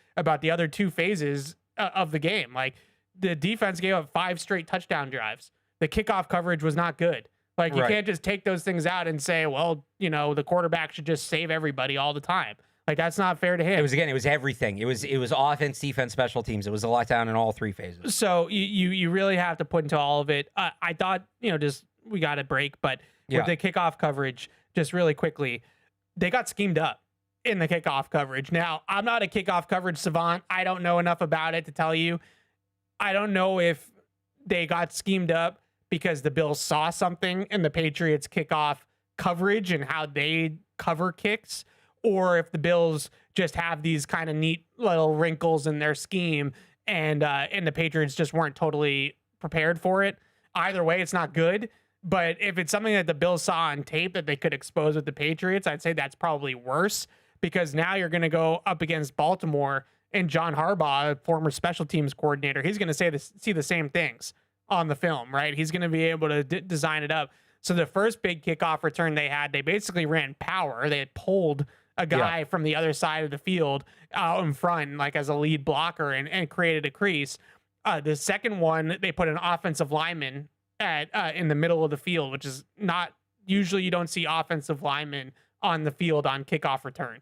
the other 2 phases of the game. Like, the defense gave up 5 straight touchdown drives. The kickoff coverage was not good. You can't just take those things out and say, well, the quarterback should just save everybody all the time. Like, that's not fair to him. It was everything. It was offense, defense, special teams. It was a letdown in all three phases. So you really have to put into all of it. I thought, just we got a break, but with the kickoff coverage, just really quickly, they got schemed up in the kickoff coverage. Now, I'm not a kickoff coverage savant. I don't know enough about it to tell you. I don't know if they got schemed up because the Bills saw something in the Patriots kickoff coverage and how they cover kicks, or if the Bills just have these kind of neat little wrinkles in their scheme and the Patriots just weren't totally prepared for it. Either way, it's not good. But if it's something that the Bills saw on tape that they could expose with the Patriots, I'd say that's probably worse, because now you're going to go up against Baltimore and John Harbaugh, former special teams coordinator. He's going to see the same things on the film, right? He's going to be able to design it up. So the first big kickoff return they basically ran power. They had pulled a guy from the other side of the field out in front, like as a lead blocker, and created a crease. The second one, they put an offensive lineman in the middle of the field, which is not usually, you don't see offensive linemen on the field on kickoff return.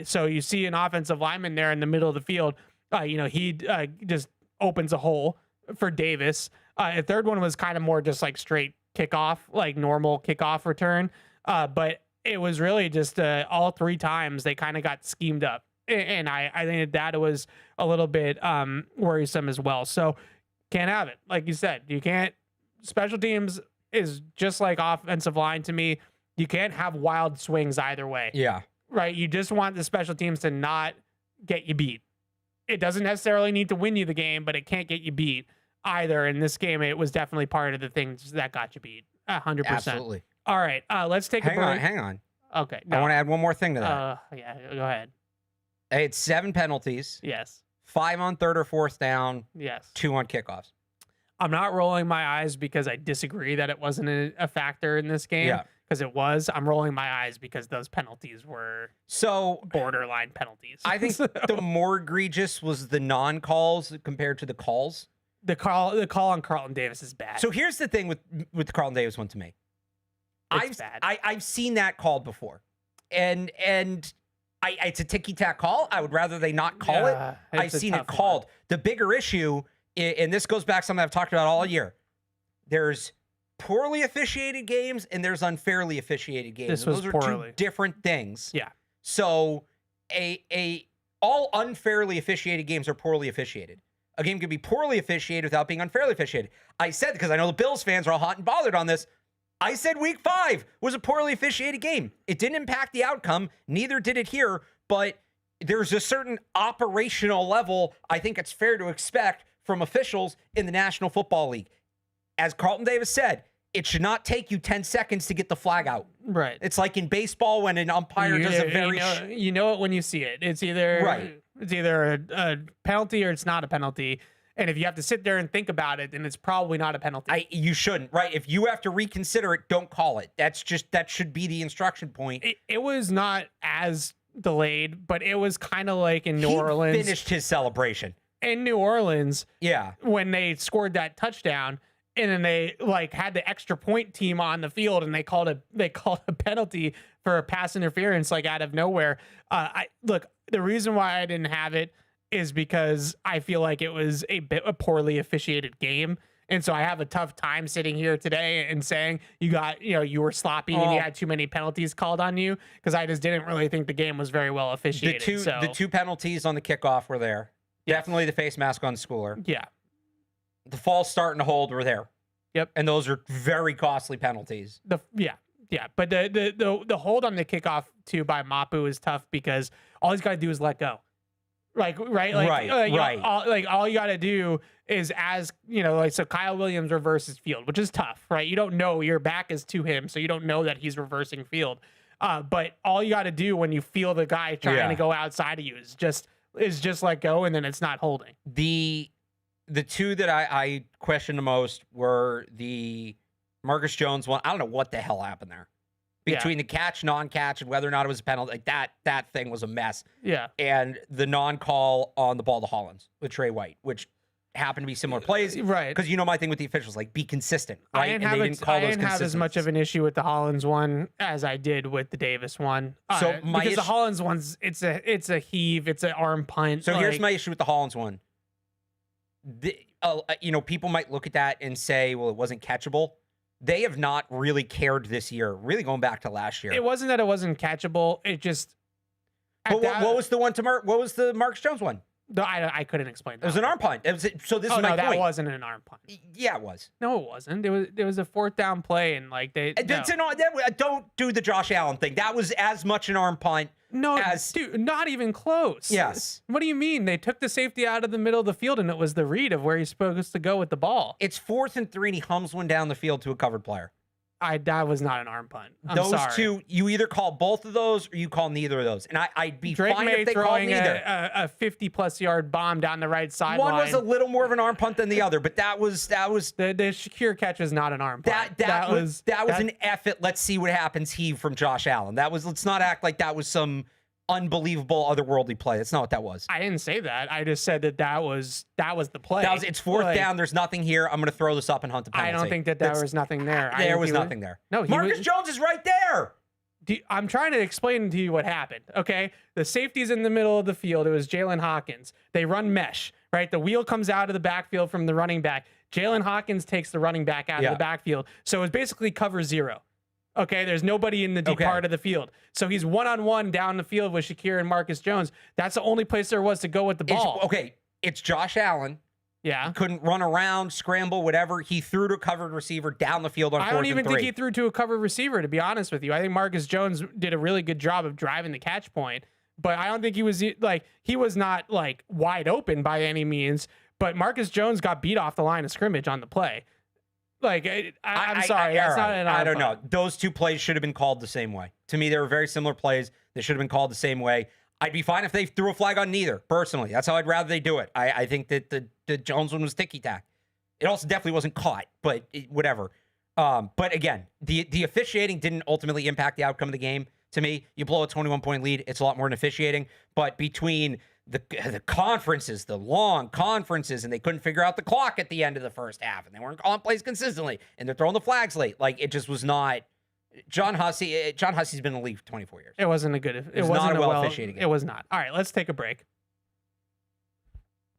So you see an offensive lineman there in the middle of the field. He just opens a hole for Davis. A third one was kind of more just like straight kickoff, like normal kickoff return. But it was really just all three times they kind of got schemed up. And I think that was a little bit worrisome as well. So can't have it. Like you said, you can't. Special teams is just like offensive line to me. You can't have wild swings either way. Yeah. Right. You just want the special teams to not get you beat. It doesn't necessarily need to win you the game, but it can't get you beat either. In this game, it was definitely part of the things that got you beat. 100%. Absolutely. All right. Let's take a break. Hang on. Okay. No. I want to add one more thing to that. Yeah. Go ahead. They had 7 penalties. Yes. 5 on third or fourth down. Yes. 2 on kickoffs. I'm not rolling my eyes because I disagree that it wasn't a factor in this game. Yeah. Because it was. I'm rolling my eyes because those penalties were borderline penalties. I think the more egregious was the non-calls compared to the calls. The call on Carlton Davis is bad. So here's the thing with the Carlton Davis one to me. It's bad. I've seen that called before, and it's a ticky-tack call. I would rather they not call it. I've seen it called. The bigger issue, and this goes back to something I've talked about all year, there's poorly officiated games and there's unfairly officiated games. Those are two different things. Yeah. So all unfairly officiated games are poorly officiated. A game can be poorly officiated without being unfairly officiated. I said, because I know the Bills fans are all hot and bothered on this, I said week 5 was a poorly officiated game. It didn't impact the outcome. Neither did it here, but there's a certain operational level I think it's fair to expect from officials in the National Football League. As Carlton Davis said, it should not take you 10 seconds to get the flag out. Right. It's like in baseball when an umpire does a very... You know it when you see it. It's either a penalty or it's not a penalty. And if you have to sit there and think about it, then it's probably not a penalty. You shouldn't, right? If you have to reconsider it, don't call it. That should be the instruction point. It was not as delayed, but it was kind of like in New Orleans. He finished his celebration. In New Orleans, yeah, when they scored that touchdown, and then they had the extra point team on the field, and they called a penalty for a pass interference out of nowhere. The reason why I didn't have it is because I feel like it was a poorly officiated game. And so I have a tough time sitting here today and saying you were sloppy and you had too many penalties called on you, because I just didn't really think the game was very well officiated. The two penalties on the kickoff were there. Yes. Definitely the face mask on Schooler. Yeah. The false start and hold were there. Yep. And those are very costly penalties. Yeah. But the hold on the kickoff too by Mapu is tough because all he's got to do is let go. Right. All you got to do is so Kyle Williams reverses field, which is tough, right? You don't know, your back is to him, so you don't know that he's reversing field. But all you got to do when you feel the guy trying to go outside of you is just let go, and then it's not holding. The two that I questioned the most were the Marcus Jones one. I don't know what the hell happened there. Between the catch, non-catch, and whether or not it was a penalty, that thing was a mess. Yeah. And the non-call on the ball to Hollins with Trey White, which happen to be similar plays. Right. Because my thing with the officials, like, be consistent, right? I didn't have as much of an issue with the Hollins one as I did with the Davis one. So because the Hollins one's it's a heave, it's an arm punt. So here's my issue with the Hollins one. People might look at that and say, well, it wasn't catchable. They have not really cared this year, really going back to last year. It wasn't that it wasn't catchable. It just. But what was the one to what was the Marcus Jones one? I couldn't explain that. It was an arm punt. So this is my point. That wasn't an arm punt. Yeah, it was. No, it wasn't. There was a 4th down play, and like don't do the Josh Allen thing. That was as much an arm punt. No, dude, not even close. Yes. What do you mean? They took the safety out of the middle of the field, and it was the read of where he's supposed to go with the ball. It's 4th and 3, and he hums one down the field to a covered player. That was not an arm punt. Those two, you either call both of those or you call neither of those. And I'd be Drake fine Maye if they called neither. a 50-plus yard bomb down the right sideline. One was a little more of an arm punt than the other, but that was the Shakir catch was not an arm punt. That was an effort. Let's see what happens. Heave from Josh Allen. Let's not act like that was some unbelievable otherworldly play. That's not what that was. I didn't say that. I just said that was the play. It's 4th down. There's nothing here. I'm going to throw this up and hunt the penalty. I don't think there was nothing there. There was nothing there. No, Marcus Jones is right there. I'm trying to explain to you what happened. Okay, the safety's in the middle of the field. It was Jalen Hawkins. They run mesh. Right, the wheel comes out of the backfield from the running back. Jalen Hawkins takes the running back out of the backfield. So it's basically cover 0. Okay, there's nobody in the deep part of the field. So he's one-on-one down the field with Shakir and Marcus Jones. That's the only place there was to go with the ball. It's Josh Allen. Yeah. He couldn't run around, scramble, whatever. He threw to a covered receiver down the field on 4th and 3. I don't even think he threw to a covered receiver, to be honest with you. I think Marcus Jones did a really good job of driving the catch point, but I don't think he was not wide open by any means, but Marcus Jones got beat off the line of scrimmage on the play. I'm sorry. That's not an arm I don't know. punt. Those two plays should have been called the same way. To me, they were very similar plays. They should have been called the same way. I'd be fine if they threw a flag on neither, personally. That's how I'd rather they do it. I think that the Jones one was ticky-tack. It also definitely wasn't caught, but whatever. But again, the officiating didn't ultimately impact the outcome of the game. To me, you blow a 21-point lead, it's a lot more than officiating. But between the conferences, the long conferences, and they couldn't figure out the clock at the end of the first half, and they weren't calling plays consistently, and they're throwing the flags late. It just was not. John Hussey's been in the league for 24 years. It wasn't a good. It wasn't not a well officiated game. It was not. All right, let's take a break.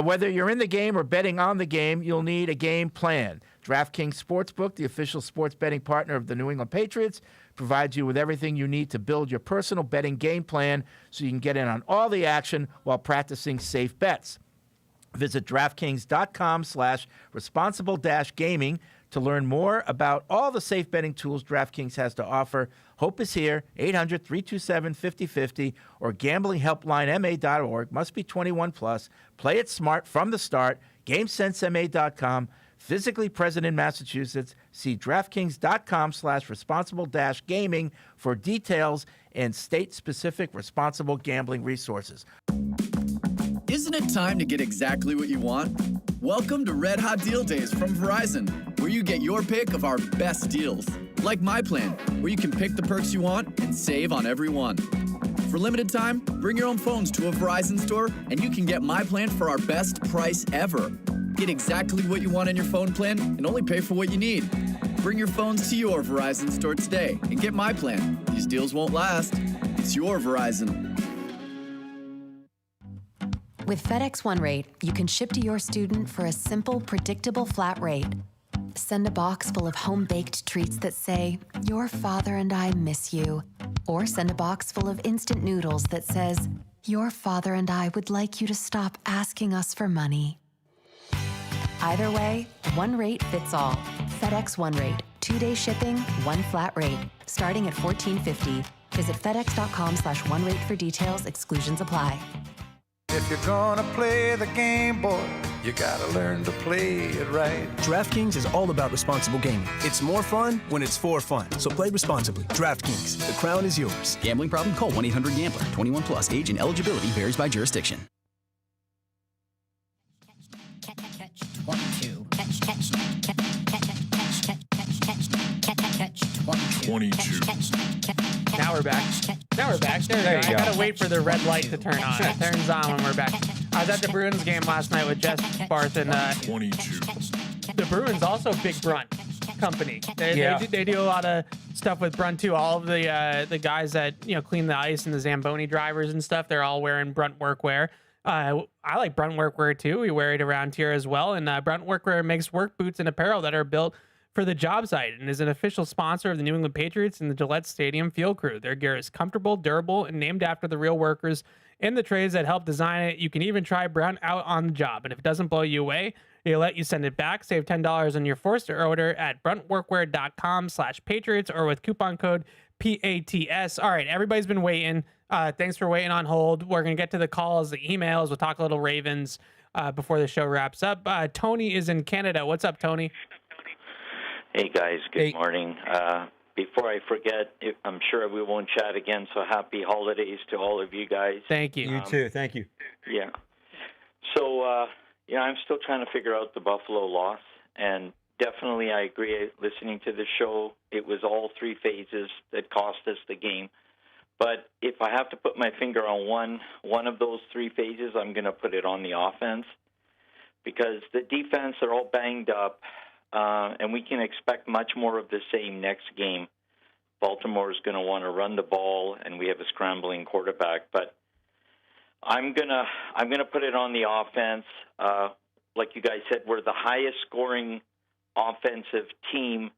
Whether you're in the game or betting on the game, you'll need a game plan. DraftKings Sportsbook, the official sports betting partner of the New England Patriots, provides you with everything you need to build your personal betting game plan so you can get in on all the action while practicing safe bets. Visit DraftKings.com/responsible-gaming to learn more about all the safe betting tools DraftKings has to offer. Hope is here, 800-327-5050 or gamblinghelplinema.org. Must be 21 plus. Play it smart from the start. GameSenseMA.com. Physically present in Massachusetts. See DraftKings.com/responsible-gaming for details and state-specific responsible gambling resources. Isn't it time to get exactly what you want? Welcome to Red Hot Deal Days from Verizon, where you get your pick of our best deals. Like My Plan, where you can pick the perks you want and save on every one. For limited time, bring your own phones to a Verizon store and you can get My Plan for our best price ever. Get exactly what you want in your phone plan and only pay for what you need. Bring your phones to your Verizon store today and get My Plan. These deals won't last. It's your Verizon. With FedEx One Rate, you can ship to your student for a simple, predictable flat rate. Send a box full of home-baked treats that say, "Your father and I miss you." Or send a box full of instant noodles that says, "Your father and I would like you to stop asking us for money." Either way, one rate fits all. FedEx One Rate. 2-day shipping, one flat rate. Starting at $14.50. Visit FedEx.com/one-rate for details. Exclusions apply. If you're gonna play the game, boy, you gotta learn to play it right. DraftKings is all about responsible gaming. It's more fun when it's for fun. So play responsibly. DraftKings, the crown is yours. Gambling problem? Call 1-800-GAMBLER. 21 plus. Age and eligibility varies by jurisdiction. Catch-22. Now we're back. There we go. I gotta wait for the red light to turn on. It turns on when we're back. I was at the Bruins game last night with Jess Barth, and 22. the Bruins also big Brunt company. They do a lot of stuff with Brunt too. All of the guys that clean the ice and the Zamboni drivers and stuff, they're all wearing Brunt workwear. I like Brunt workwear too. We wear it around here as well. And Brunt workwear makes work boots and apparel that are built for the job site and is an official sponsor of the New England Patriots and the Gillette Stadium Field Crew. Their gear is comfortable, durable, and named after the real workers in the trades that help design it. You can even try Brunt out on the job. And if it doesn't blow you away, they'll let you send it back. Save $10 on your first order at bruntworkwear.com/Patriots or with coupon code PATS. All right, everybody's been waiting. Thanks for waiting on hold. We're going to get to the calls, the emails. We'll talk a little Ravens before the show wraps up. Tony is in Canada. What's up, Tony? Hey, guys. Good morning. Before I forget, I'm sure we won't chat again, so happy holidays to all of you guys. Thank you. You too. Thank you. Yeah. So, I'm still trying to figure out the Buffalo loss, and definitely I agree. Listening to the show, it was all three phases that cost us the game. But if I have to put my finger on one of those three phases, I'm going to put it on the offense because the defense are all banged up. And we can expect much more of the same next game. Baltimore is going to want to run the ball, and we have a scrambling quarterback. But I'm gonna put it on the offense. Like you guys said, we're the highest scoring offensive team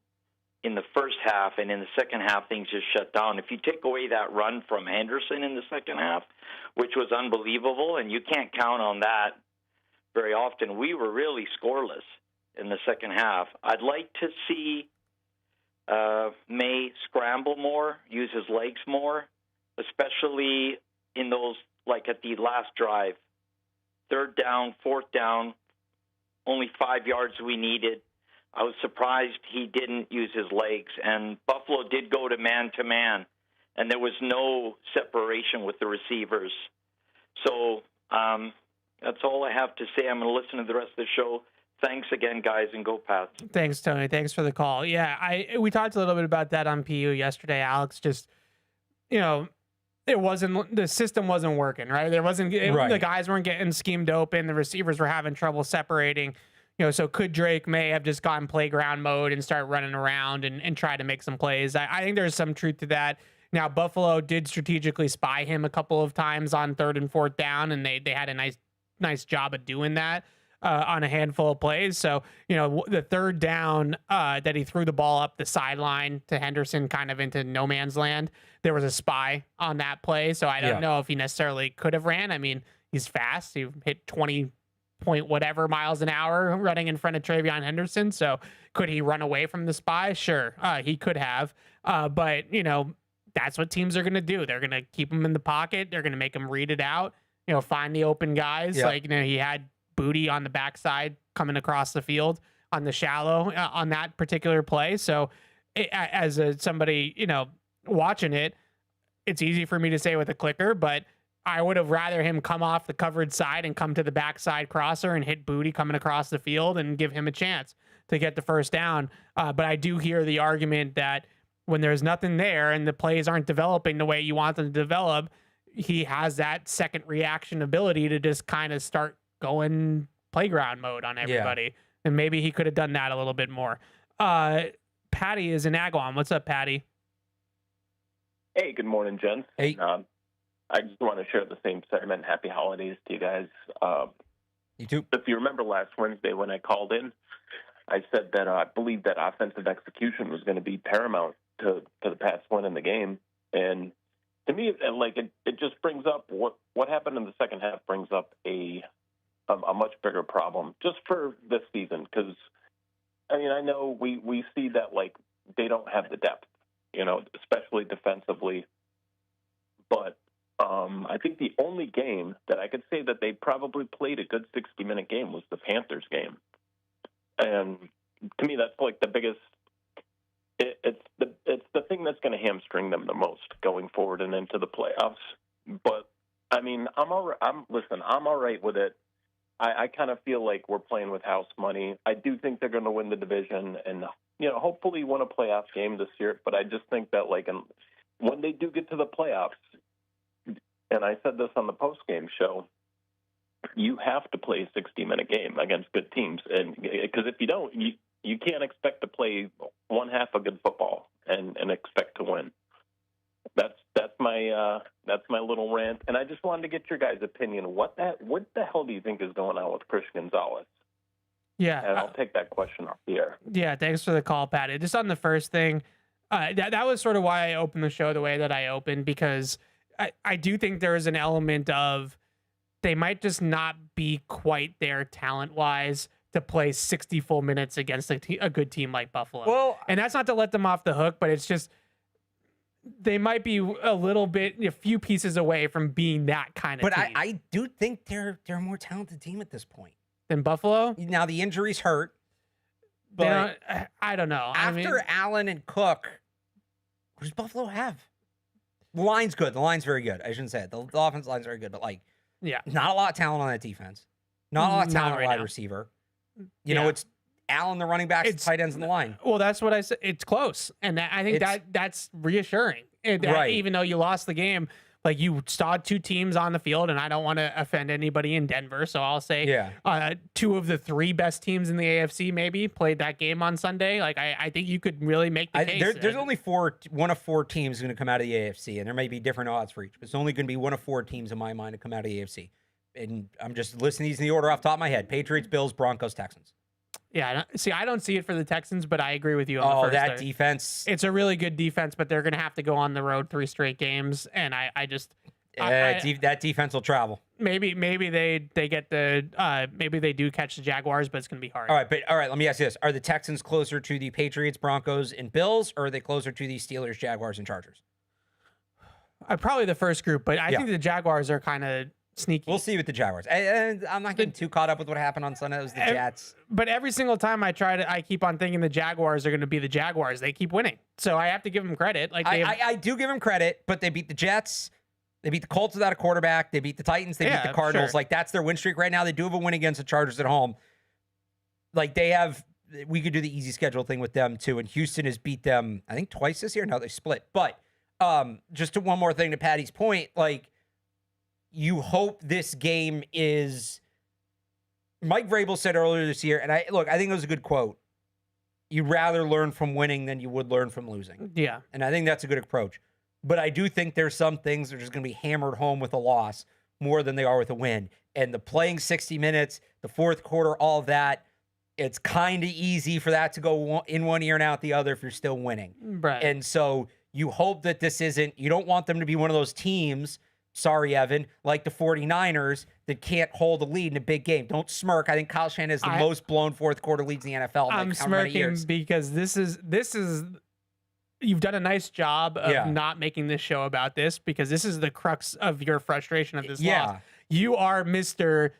in the first half, and in the second half, things just shut down. If you take away that run from Henderson in the second half, which was unbelievable, and you can't count on that very often, we were really scoreless in the second half. I'd like to see Maye scramble more, use his legs more, especially in those, like at the last drive. Third down, fourth down, only 5 yards we needed. I was surprised he didn't use his legs, and Buffalo did go to man-to-man, and there was no separation with the receivers. So that's all I have to say. I'm going to listen to the rest of the show. Thanks again, guys, and go Pats. Thanks, Tony. Thanks for the call. Yeah, we talked a little bit about that on PU yesterday. Alex, just, the system wasn't working, right? The guys weren't getting schemed open. The receivers were having trouble separating. So could Drake Maye have just gone playground mode and start running around and try to make some plays? I think there's some truth to that. Now, Buffalo did strategically spy him a couple of times on third and fourth down, and they had a nice job of doing that on a handful of plays. So, the third down that he threw the ball up the sideline to Henderson kind of into no man's land, there was a spy on that play. So I don't know if he necessarily could have ran. I mean, he's fast. He hit 20 point whatever miles an hour running in front of Travion Henderson. So could he run away from the spy? Sure, he could have. But, that's what teams are going to do. They're going to keep him in the pocket. They're going to make him read it out, find the open guys. Yep. Like, he had Booty on the backside coming across the field on the shallow on that particular play. So as somebody, watching it, it's easy for me to say with a clicker, but I would have rather him come off the covered side and come to the backside crosser and hit Booty coming across the field and give him a chance to get the first down. But I do hear the argument that when there's nothing there and the plays aren't developing the way you want them to develop, he has that second reaction ability to just kind of start going playground mode on everybody. Yeah. And maybe he could have done that a little bit more. Patty is in Agawam. What's up, Patty? Hey, good morning, gents. Hey. I just want to share the same sentiment. Happy holidays to you guys. You too. If you remember last Wednesday when I called in, I said that I believed that offensive execution was going to be paramount to the Pats winning the game. And to me, it just brings up what happened in the second half brings up a much bigger problem just for this season. Because, I know we see that, they don't have the depth, especially defensively. But I think the only game that I could say that they probably played a good 60-minute game was the Panthers game. And to me, that's the biggest. It's the thing that's going to hamstring them the most going forward and into the playoffs. But I'm all right. I'm all right with it. I kind of feel like we're playing with house money. I do think they're going to win the division and hopefully win a playoff game this year. But I just think that when they do get to the playoffs, and I said this on the post-game show, you have to play a 60-minute game against good teams, and because if you don't, you can't expect to play one half of good football and expect to win. That's my little rant, and I just wanted to get your guys' opinion. What the hell do you think is going on with Chris Gonzalez? Yeah, and I'll take that question off the air. Yeah, thanks for the call, Patty. Just on the first thing, that was sort of why I opened the show the way that I opened, because I do think there is an element of they might just not be quite there talent-wise to play 60 full minutes against a good team like Buffalo. Well, and that's not to let them off the hook, but it's just they might be a few pieces away from being that kind of team. But I do think they're a more talented team at this point than Buffalo. Now the injuries hurt, but I don't know. After Allen and Cook, what does Buffalo have? The line's good. The line's very good. I shouldn't say it. The offensive line's very good, but not a lot of talent on that defense. Not a lot of talent on wide receiver. You know, it's Allen, the running backs, tight ends in the line. Well, that's what I said. It's close, and I think that's reassuring. Right. Even though you lost the game, you saw two teams on the field, and I don't want to offend anybody in Denver, so I'll say two of the three best teams in the AFC maybe played that game on Sunday. I think you could really make the case. There's only one of four teams going to come out of the AFC, and there may be different odds for each, but it's only going to be one of four teams in my mind to come out of the AFC. And I'm just listing these in the order off the top of my head: Patriots, Bills, Broncos, Texans. Yeah, see, I don't see it for the Texans, but I agree with you on the first. That defense. It's a really good defense, but they're going to have to go on the road 3 straight games, and that defense will travel. Maybe they get maybe they do catch the Jaguars, but it's going to be hard. All right, let me ask you this. Are the Texans closer to the Patriots, Broncos, and Bills, or are they closer to the Steelers, Jaguars, and Chargers? Probably the first group, but I think the Jaguars are kind of sneaky. We'll see with the Jaguars. And I'm not getting too caught up with what happened on Sunday. It was the Jets. But every single time I keep on thinking the Jaguars are going to be the Jaguars. They keep winning. So I have to give them credit. I do give them credit, but they beat the Jets. They beat the Colts without a quarterback. They beat the Titans. They beat the Cardinals. Sure. That's their win streak right now. They do have a win against the Chargers at home. We could do the easy schedule thing with them too. And Houston has beat them, I think, twice this year. No, they split. But just one more thing to Patty's point, you hope this game is. Mike Vrabel said earlier this year, and I think it was a good quote. You'd rather learn from winning than you would learn from losing. Yeah. And I think that's a good approach. But I do think there's some things that are just going to be hammered home with a loss more than they are with a win. And the playing 60 minutes, the fourth quarter, all of that, it's kind of easy for that to go in one ear and out the other if you're still winning. Right. And so you hope that this isn't, you don't want them to be one of those teams, sorry, Evan, like the 49ers that can't hold a lead in a big game. Don't smirk. I think Kyle Shanahan has the most blown fourth quarter leads in the NFL. I'm smirking because this is you've done a nice job of not making this show about this, because this is the crux of your frustration of this loss. You are Mr.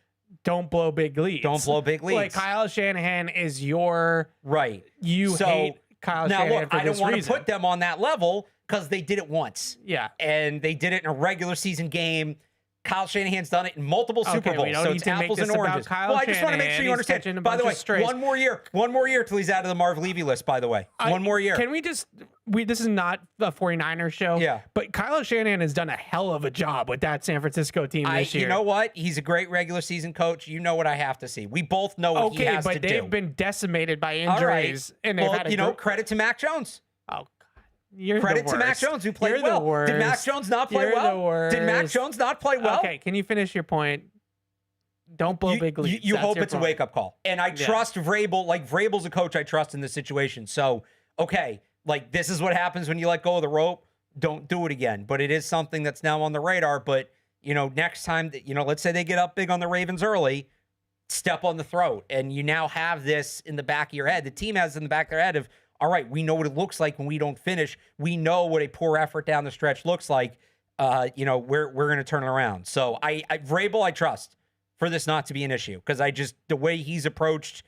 Don't blow big leads. Don't blow big leads. Kyle Shanahan is your right. You hate Kyle Shanahan for I don't want to put them on that level because they did it once. Yeah. And they did it in a regular season game. Kyle Shanahan's done it in multiple Super Bowls, so it's apples and oranges. I just want to make sure you understand. By the way, one more year till he's out of the Marv Levy list, by the way. One more year. Can we just, this is not a 49ers show, but Kyle Shanahan has done a hell of a job with that San Francisco team this year. You know what? He's a great regular season coach. You know what I have to see. We both know what he has to do. Okay, but they've been decimated by injuries. Right. And they've had credit to Mac Jones. Oh, credit to Mac Jones, who played well. Did Mac Jones not play well? Did Mac Jones not play well? Okay, can you finish your point? Don't blow big leads. You hope it's a wake-up call. And I trust Vrabel. Vrabel's a coach I trust in this situation. So, this is what happens when you let go of the rope. Don't do it again. But it is something that's now on the radar. But, next time, let's say they get up big on the Ravens early, step on the throat. And you now have this in the back of your head. The team has in the back of their head of, all right, we know what it looks like when we don't finish. We know what a poor effort down the stretch looks like. We're going to turn it around. So Vrabel, I trust for this not to be an issue, because the way he's approached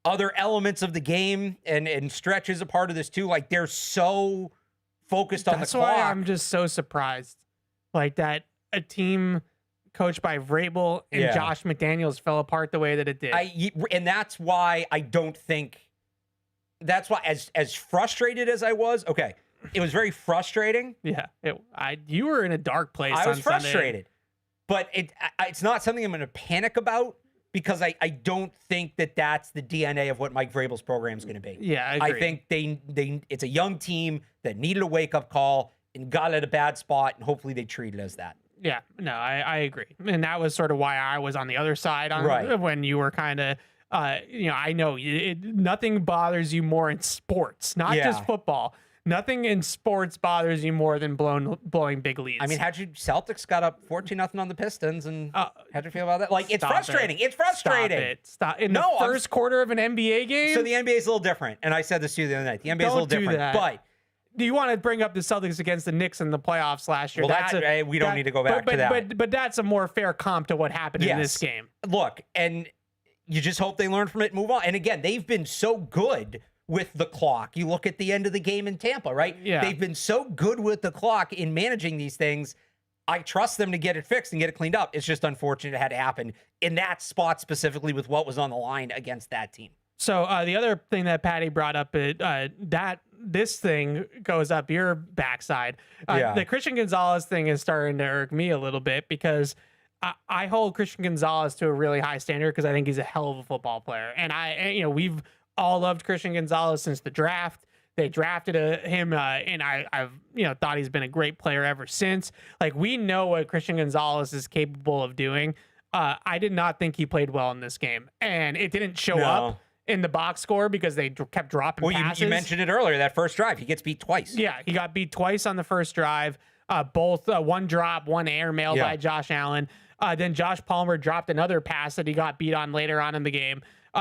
other elements of the game and Stretch is a part of this too. They're so focused on the clock. That's why I'm just so surprised, that a team coached by Vrabel and Josh McDaniels fell apart the way that it did. And that's why I don't think. That's why, as frustrated as I was, it was very frustrating. Yeah, you were in a dark place. I was frustrated. but it's not something I'm going to panic about because I don't think that that's the DNA of what Mike Vrabel's program is going to be. Yeah, I agree. I think it's a young team that needed a wake-up call and got at a bad spot, and hopefully they treat it as that. Yeah, no, I agree. And that was sort of why I was on the other side when you were kind of, I know nothing bothers you more in sports, not just football. Nothing in sports bothers you more than blowing big leads. I mean, Celtics got up 14-0 on the Pistons, and how'd you feel about that? Like, it's frustrating. It's frustrating. Stop. In the first quarter of an NBA game? So the NBA is a little different, and I said this to you the other night. The NBA is a little different, but... Do you want to bring up the Celtics against the Knicks in the playoffs last year? Well, we don't need to go back to that. But that's a more fair comp to what happened in this game. Look, and you just hope they learn from it and move on. And again, they've been so good with the clock. You look at the end of the game in Tampa, right? Yeah. They've been so good with the clock in managing these things. I trust them to get it fixed and get it cleaned up. It's just unfortunate it had to happen in that spot specifically with what was on the line against that team. So the other thing that Patty brought up, that this thing goes up your backside. The Christian Gonzalez thing is starting to irk me a little bit because I hold Christian Gonzalez to a really high standard because I think he's a hell of a football player. And we've all loved Christian Gonzalez since the draft. They drafted him, and I've thought he's been a great player ever since. Like, we know what Christian Gonzalez is capable of doing. I did not think he played well in this game, and it didn't show up in the box score because they kept dropping passes. You mentioned it earlier, that first drive. He gets beat twice. Yeah, he got beat twice on the first drive. Both one drop, one airmail by Josh Allen. Then Josh Palmer dropped another pass that he got beat on later on in the game.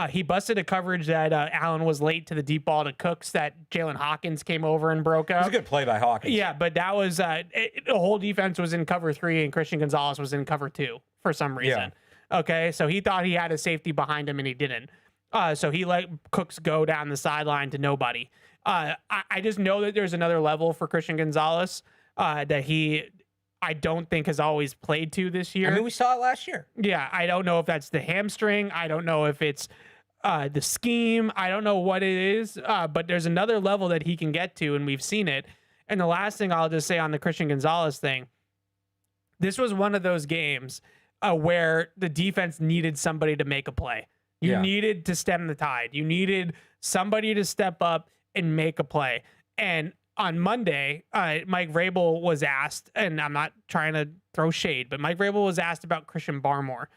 He busted a coverage that Allen was late to the deep ball to Cooks that Jalen Hawkins came over and broke up. It was a good play by Hawkins. Yeah, but that was the whole defense was in cover 3 and Christian Gonzalez was in cover 2 for some reason. Yeah. Okay, so he thought he had a safety behind him and he didn't. So he let Cooks go down the sideline to nobody. I just know that there's another level for Christian Gonzalez that I don't think has always played to this year. I mean, we saw it last year. Yeah, I don't know if that's the hamstring. I don't know if it's the scheme. I don't know what it is, but there's another level that he can get to, and we've seen it. And the last thing I'll just say on the Christian Gonzalez thing, this was one of those games where the defense needed somebody to make a play. You needed to stem the tide. You needed somebody to step up and make a play. And on Monday, Mike Vrabel was asked, and I'm not trying to throw shade, but Mike Vrabel was asked about Christian Barmore.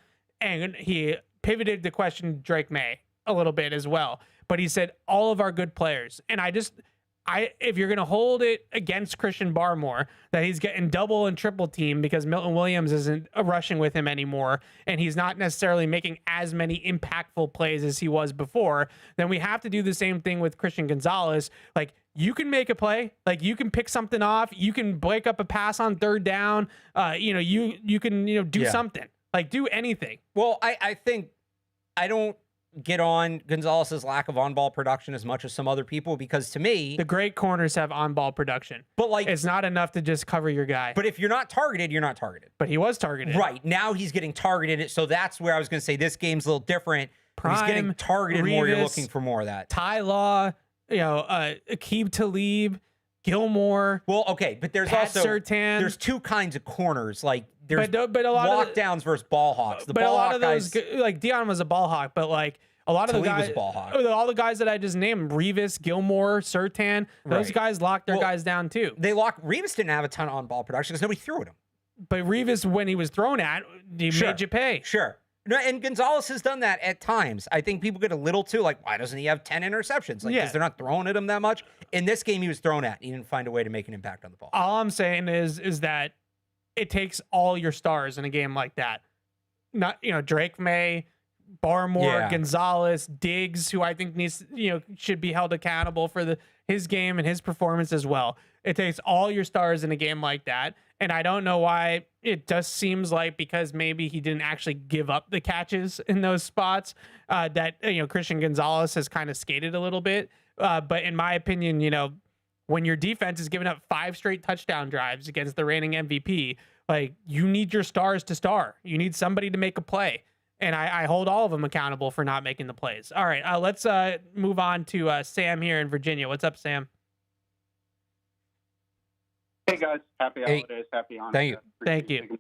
And he pivoted the question to Drake Maye a little bit as well. But he said, all of our good players. And if you're going to hold it against Christian Barmore, that he's getting double and triple team because Milton Williams isn't rushing with him anymore, and he's not necessarily making as many impactful plays as he was before, then we have to do the same thing with Christian Gonzalez. Like, you can make a play, like you can pick something off, you can break up a pass on third down, you can do something, like do anything. Well, I think I don't get on Gonzalez's lack of on-ball production as much as some other people, because to me, the great corners have on-ball production, but like it's not enough to just cover your guy. But if you're not targeted, you're not targeted. But he was targeted. Right. Now he's getting targeted. So that's where I was going to say this game's a little different. He's getting targeted more. You're looking for more of that. Ty Law, Aqib Talib, Gilmore. Well, okay, but there's Pat also Surtain. There's two kinds of corners. Like there's but a lot lockdowns versus ball hawks. But a lot of those, like Dion was a ball hawk, but like a lot of the guys, was a ball hawk. All the guys that I just named, Revis, Gilmore, Surtain, those guys locked their guys down too. Revis didn't have a ton of on-ball production because nobody threw at him. But Revis, when he was thrown at, he made you pay. Sure. No, and Gonzalez has done that at times. I think people get a little too like, why doesn't he have 10 interceptions? Like, because they're not throwing at him that much. In this game, he was thrown at. He didn't find a way to make an impact on the ball. All I'm saying is that it takes all your stars in a game like that. Not Drake Maye, Barmore, Gonzalez, Diggs, who I think should be held accountable for his game and his performance as well. It takes all your stars in a game like that. And I don't know why. It just seems like because maybe he didn't actually give up the catches in those spots that Christian Gonzalez has kind of skated a little bit. But in my opinion, when your defense is giving up 5 straight touchdown drives against the reigning MVP, like you need your stars to star. You need somebody to make a play. And I hold all of them accountable for not making the plays. All right, let's move on to Sam here in Virginia. What's up, Sam? Hey guys, happy holidays, happy on. Thank you. Thank you.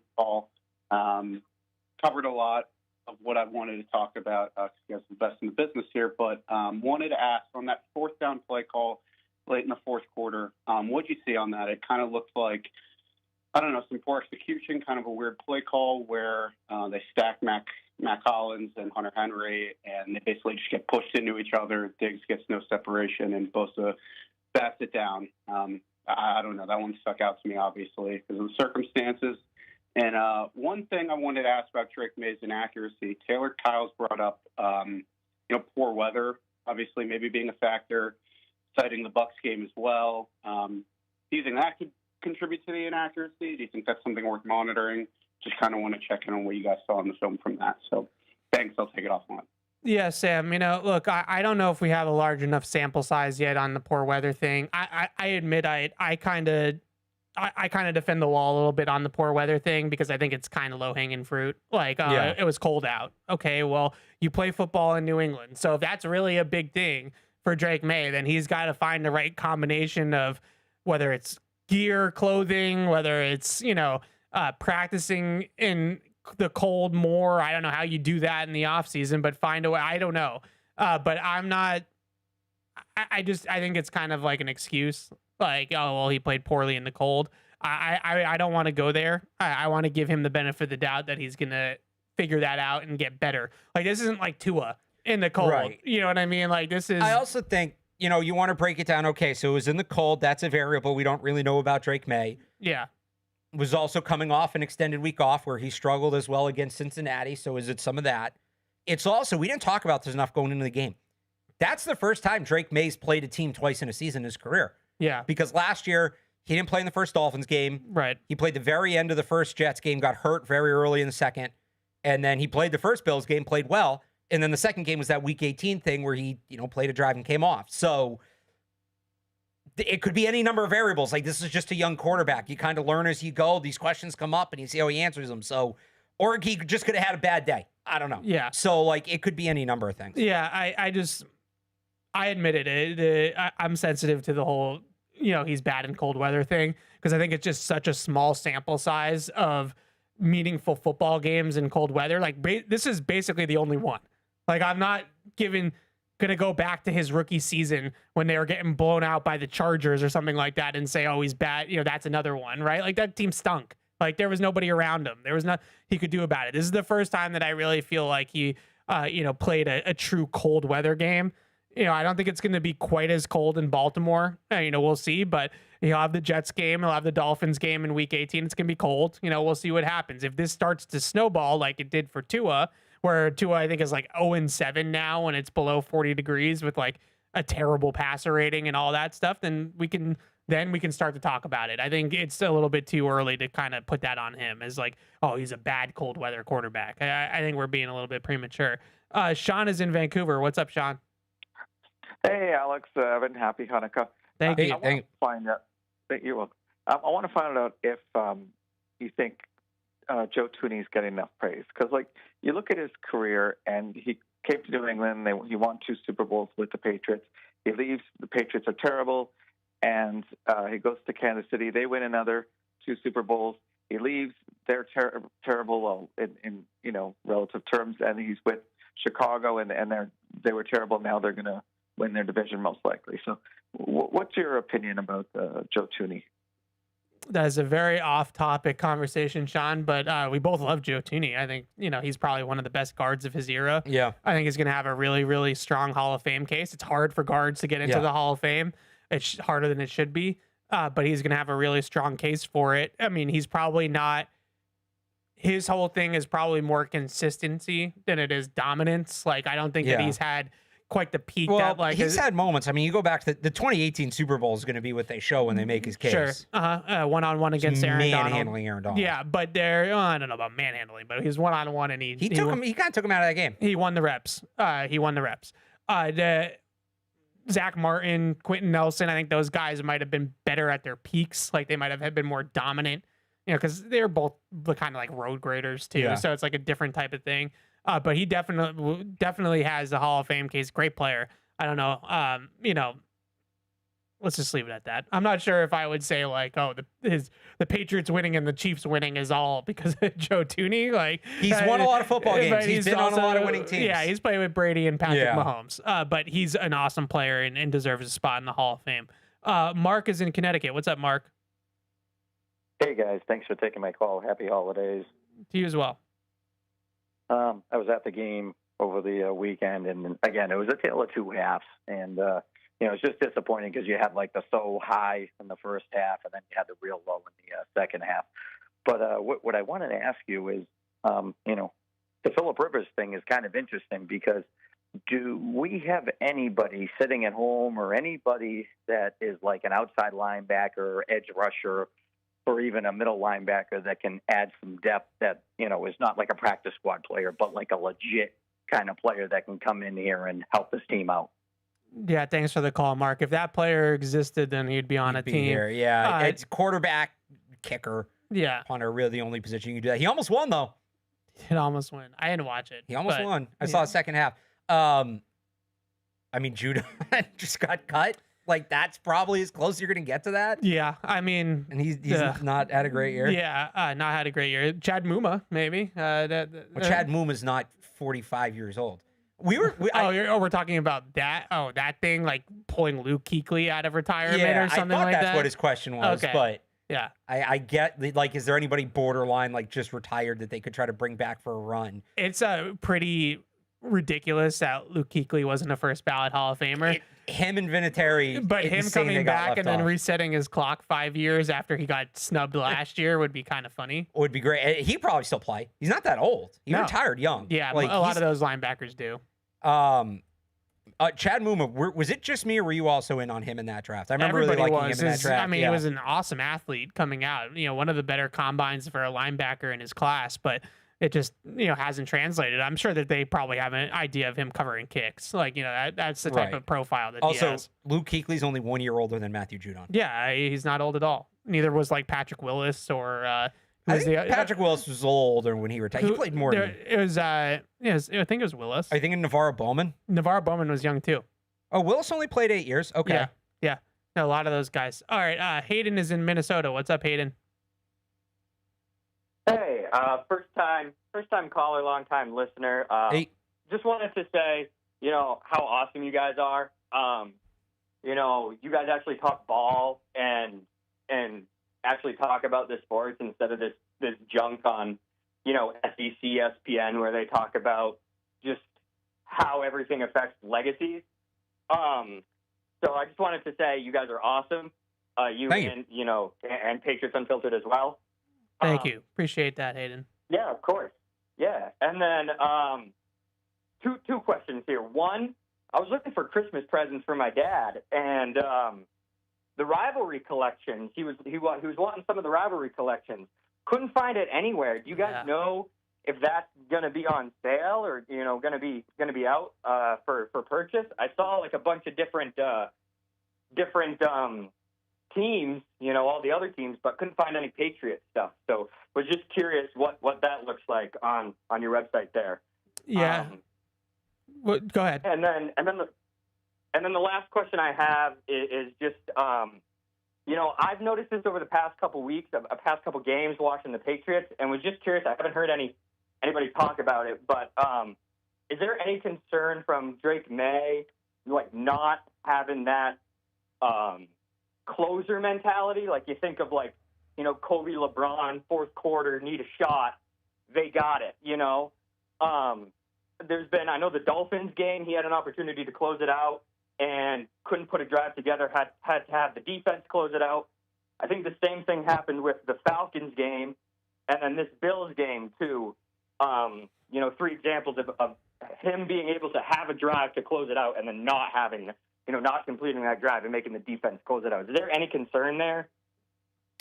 Covered a lot of what I wanted to talk about. You guys are the best in the business here, but wanted to ask on that fourth down play call late in the fourth quarter, what did you see on that? It kind of looked like, I don't know, some poor execution, kind of a weird play call where they stack Mac Hollins and Hunter Henry, and they basically just get pushed into each other. Diggs gets no separation, and Bosa bats it down. I don't know. That one stuck out to me, obviously, because of the circumstances. And one thing I wanted to ask about Drake Maye's inaccuracy, Taylor Kyles brought up, poor weather, obviously maybe being a factor, citing the Bucs game as well. Do you think that could contribute to the inaccuracy? Do you think that's something worth monitoring? Just kind of want to check in on what you guys saw in the film from that. So thanks. I'll take it offline. Yeah, Sam, look, I don't know if we have a large enough sample size yet on the poor weather thing. I admit I kind of defend the wall a little bit on the poor weather thing because I think it's kind of low-hanging fruit. It was cold out. Okay, well, you play football in New England. So if that's really a big thing for Drake Maye, then he's got to find the right combination of whether it's gear, clothing, whether it's, practicing in the cold more. I don't know how you do that in the off season, but find a way. I don't know. But I'm not, I think it's kind of like an excuse. Like, oh, well, he played poorly in the cold. I don't want to go there. I want to give him the benefit of the doubt that he's going to figure that out and get better. Like, this isn't like Tua in the cold. Right. You know what I mean? Like, this is. I also think, you want to break it down. Okay, so it was in the cold. That's a variable we don't really know about Drake Maye. Yeah. Was also coming off an extended week off where he struggled as well against Cincinnati. So is it some of that? It's also, we didn't talk about this enough going into the game. That's the first time Drake Maye's played a team twice in a season in his career. Yeah. Because last year, he didn't play in the first Dolphins game. Right. He played the very end of the first Jets game, got hurt very early in the second. And then he played the first Bills game, played well. And then the second game was that week 18 thing where he, played a drive and came off. So it could be any number of variables. Like, this is just a young quarterback. You kind of learn as you go. These questions come up and you see how he answers them. So, or he just could have had a bad day. I don't know. Yeah. So, it could be any number of things. Yeah, I admitted it. I'm sensitive to the whole, he's bad in cold weather thing because I think it's just such a small sample size of meaningful football games in cold weather. Like, this is basically the only one. Like, I'm not going to go back to his rookie season when they were getting blown out by the Chargers or something like that and say, oh, he's bad. That's another one, right? Like, that team stunk. Like, there was nobody around him. There was nothing he could do about it. This is the first time that I really feel like he, played a true cold weather game. I don't think it's going to be quite as cold in Baltimore. We'll see, but he'll have the Jets game. He'll have the Dolphins game in week 18. It's going to be cold. We'll see what happens. If this starts to snowball like it did for Tua, where Tua, I think, is like 0-7 now when it's below 40 degrees with like a terrible passer rating and all that stuff, then we can start to talk about it. I think it's a little bit too early to kind of put that on him as like, oh, he's a bad cold weather quarterback. I think we're being a little bit premature. Sean is in Vancouver. What's up, Sean? Hey, Alex, Evan, happy Hanukkah. Thank you. I want to find out if you think Joe Thuney's getting enough praise. Because, you look at his career, and he came to New England. He won 2 Super Bowls with the Patriots. He leaves. The Patriots are terrible. And he goes to Kansas City. They win another 2 Super Bowls. He leaves. They're terrible in relative terms. And he's with Chicago, and they were terrible. Now they're going to win their division most likely. So what's your opinion about Joe Thuney? That is a very off-topic conversation, Sean, but we both love Joe Thuney. I think, he's probably one of the best guards of his era. Yeah. I think he's going to have a really, really strong Hall of Fame case. It's hard for guards to get into the Hall of Fame. It's harder than it should be, but he's going to have a really strong case for it. I mean, he's probably not... His whole thing is probably more consistency than it is dominance. I don't think that he's had quite the peak. Well, he's had moments. I mean, you go back to the 2018 Super Bowl is going to be what they show when they make his case. Sure. One-on-one against Aaron Donald. Manhandling Aaron Donald. Yeah, but I don't know about manhandling, but he's one-on-one and he kind of took him out of that game. He won the reps. Zach Martin, Quentin Nelson, I think those guys might have been better at their peaks. They might have been more dominant, because they're both the kind of road graders too. Yeah. So it's a different type of thing. But he definitely has the Hall of Fame case. Great player. I don't know. let's just leave it at that. I'm not sure if I would say like, oh, the Patriots winning and the Chiefs winning is all because of Joe Thuney. Like he's won a lot of football games. He's been on a lot of winning teams. Yeah, he's playing with Brady and Patrick Mahomes. But he's an awesome player and deserves a spot in the Hall of Fame. Mark is in Connecticut. What's up, Mark? Hey guys, thanks for taking my call. Happy holidays. To you as well. I was at the game over the weekend, and again, it was a tale of two halves. And it's just disappointing because you had like the so high in the first half, and then you had the real low in the second half. But what I wanted to ask you is, the Phillip Rivers thing is kind of interesting because do we have anybody sitting at home or anybody that is like an outside linebacker or edge rusher or even a middle linebacker that can add some depth that, is not like a practice squad player, but like a legit kind of player that can come in here and help this team out? Yeah, thanks for the call, Mark. If that player existed, then he'd be on a team. Here. Yeah, it's quarterback, kicker, punter, really the only position you can do that. He almost won, though. He almost won. I didn't watch it. He almost won. I saw the second half. Judah just got cut. Like, that's probably as close as you're going to get to that. Yeah, I mean... And he's not had a great year. Yeah, not had a great year. Chad Muma, maybe. Chad Muma's not 45 years old. We're talking about that? Oh, that thing, like pulling Luke Kuechly out of retirement or something like that? That's what his question was, but... Yeah. I get, like, is there anybody borderline, like, just retired that they could try to bring back for a run? It's pretty ridiculous that Luke Kuechly wasn't a first ballot Hall of Famer. Him and Vinatieri, but him coming back and then resetting his clock 5 years after he got snubbed last year would be kind of funny. Would be great. He'd probably still play. He's not that old. He retired young. Yeah, like, a lot of those linebackers do. Chad Muma, was it just me or were you also in on him in that draft? I remember Everybody really liking him in that draft. I mean, he was an awesome athlete coming out. One of the better combines for a linebacker in his class, but it just, hasn't translated. I'm sure that they probably have an idea of him covering kicks. Like, that's the type of profile that he has. Also, Luke Kuechly's only 1 year older than Matthew Judon. Yeah, he's not old at all. Neither was like Patrick Willis or... I think Patrick Willis was older when he retired. He played more. It was, I think it was Willis. Are you thinking Navarro Bowman? Navarro Bowman was young too. Oh, Willis only played 8 years. Okay. Yeah. No, a lot of those guys. All right. Hayden is in Minnesota. What's up, Hayden? Hey, first time caller, long time listener. Hey. Just wanted to say, how awesome you guys are. You guys actually talk ball and actually talk about the sports instead of this junk on, SEC, ESPN, where they talk about just how everything affects legacies. So I just wanted to say you guys are awesome. You and Patriots Unfiltered as well. Thank you. Appreciate that, Hayden. Yeah, of course. Yeah. And then two questions here. One, I was looking for Christmas presents for my dad, and the rivalry collections. He was wanting some of the rivalry collections. Couldn't find it anywhere. Do you guys know if that's gonna be on sale or gonna be out for purchase? I saw like a bunch of different teams, all the other teams, but couldn't find any Patriots stuff. So was just curious what that looks like on your website there. Yeah. Go ahead. And then the last question I have is just, I've noticed this over the past couple weeks, past couple games watching the Patriots, and was just curious. I haven't heard anybody talk about it, but is there any concern from Drake Maye, like not having that closer mentality? Like you think of Kobe, LeBron, fourth quarter, need a shot, they got it. There's been, I know the Dolphins game, he had an opportunity to close it out and couldn't put a drive together, had to have the defense close it out. I think the same thing happened with the Falcons game and then this Bills game too. 3 examples of him being able to have a drive to close it out and then not having, not completing that drive and making the defense close it out. Is there any concern there?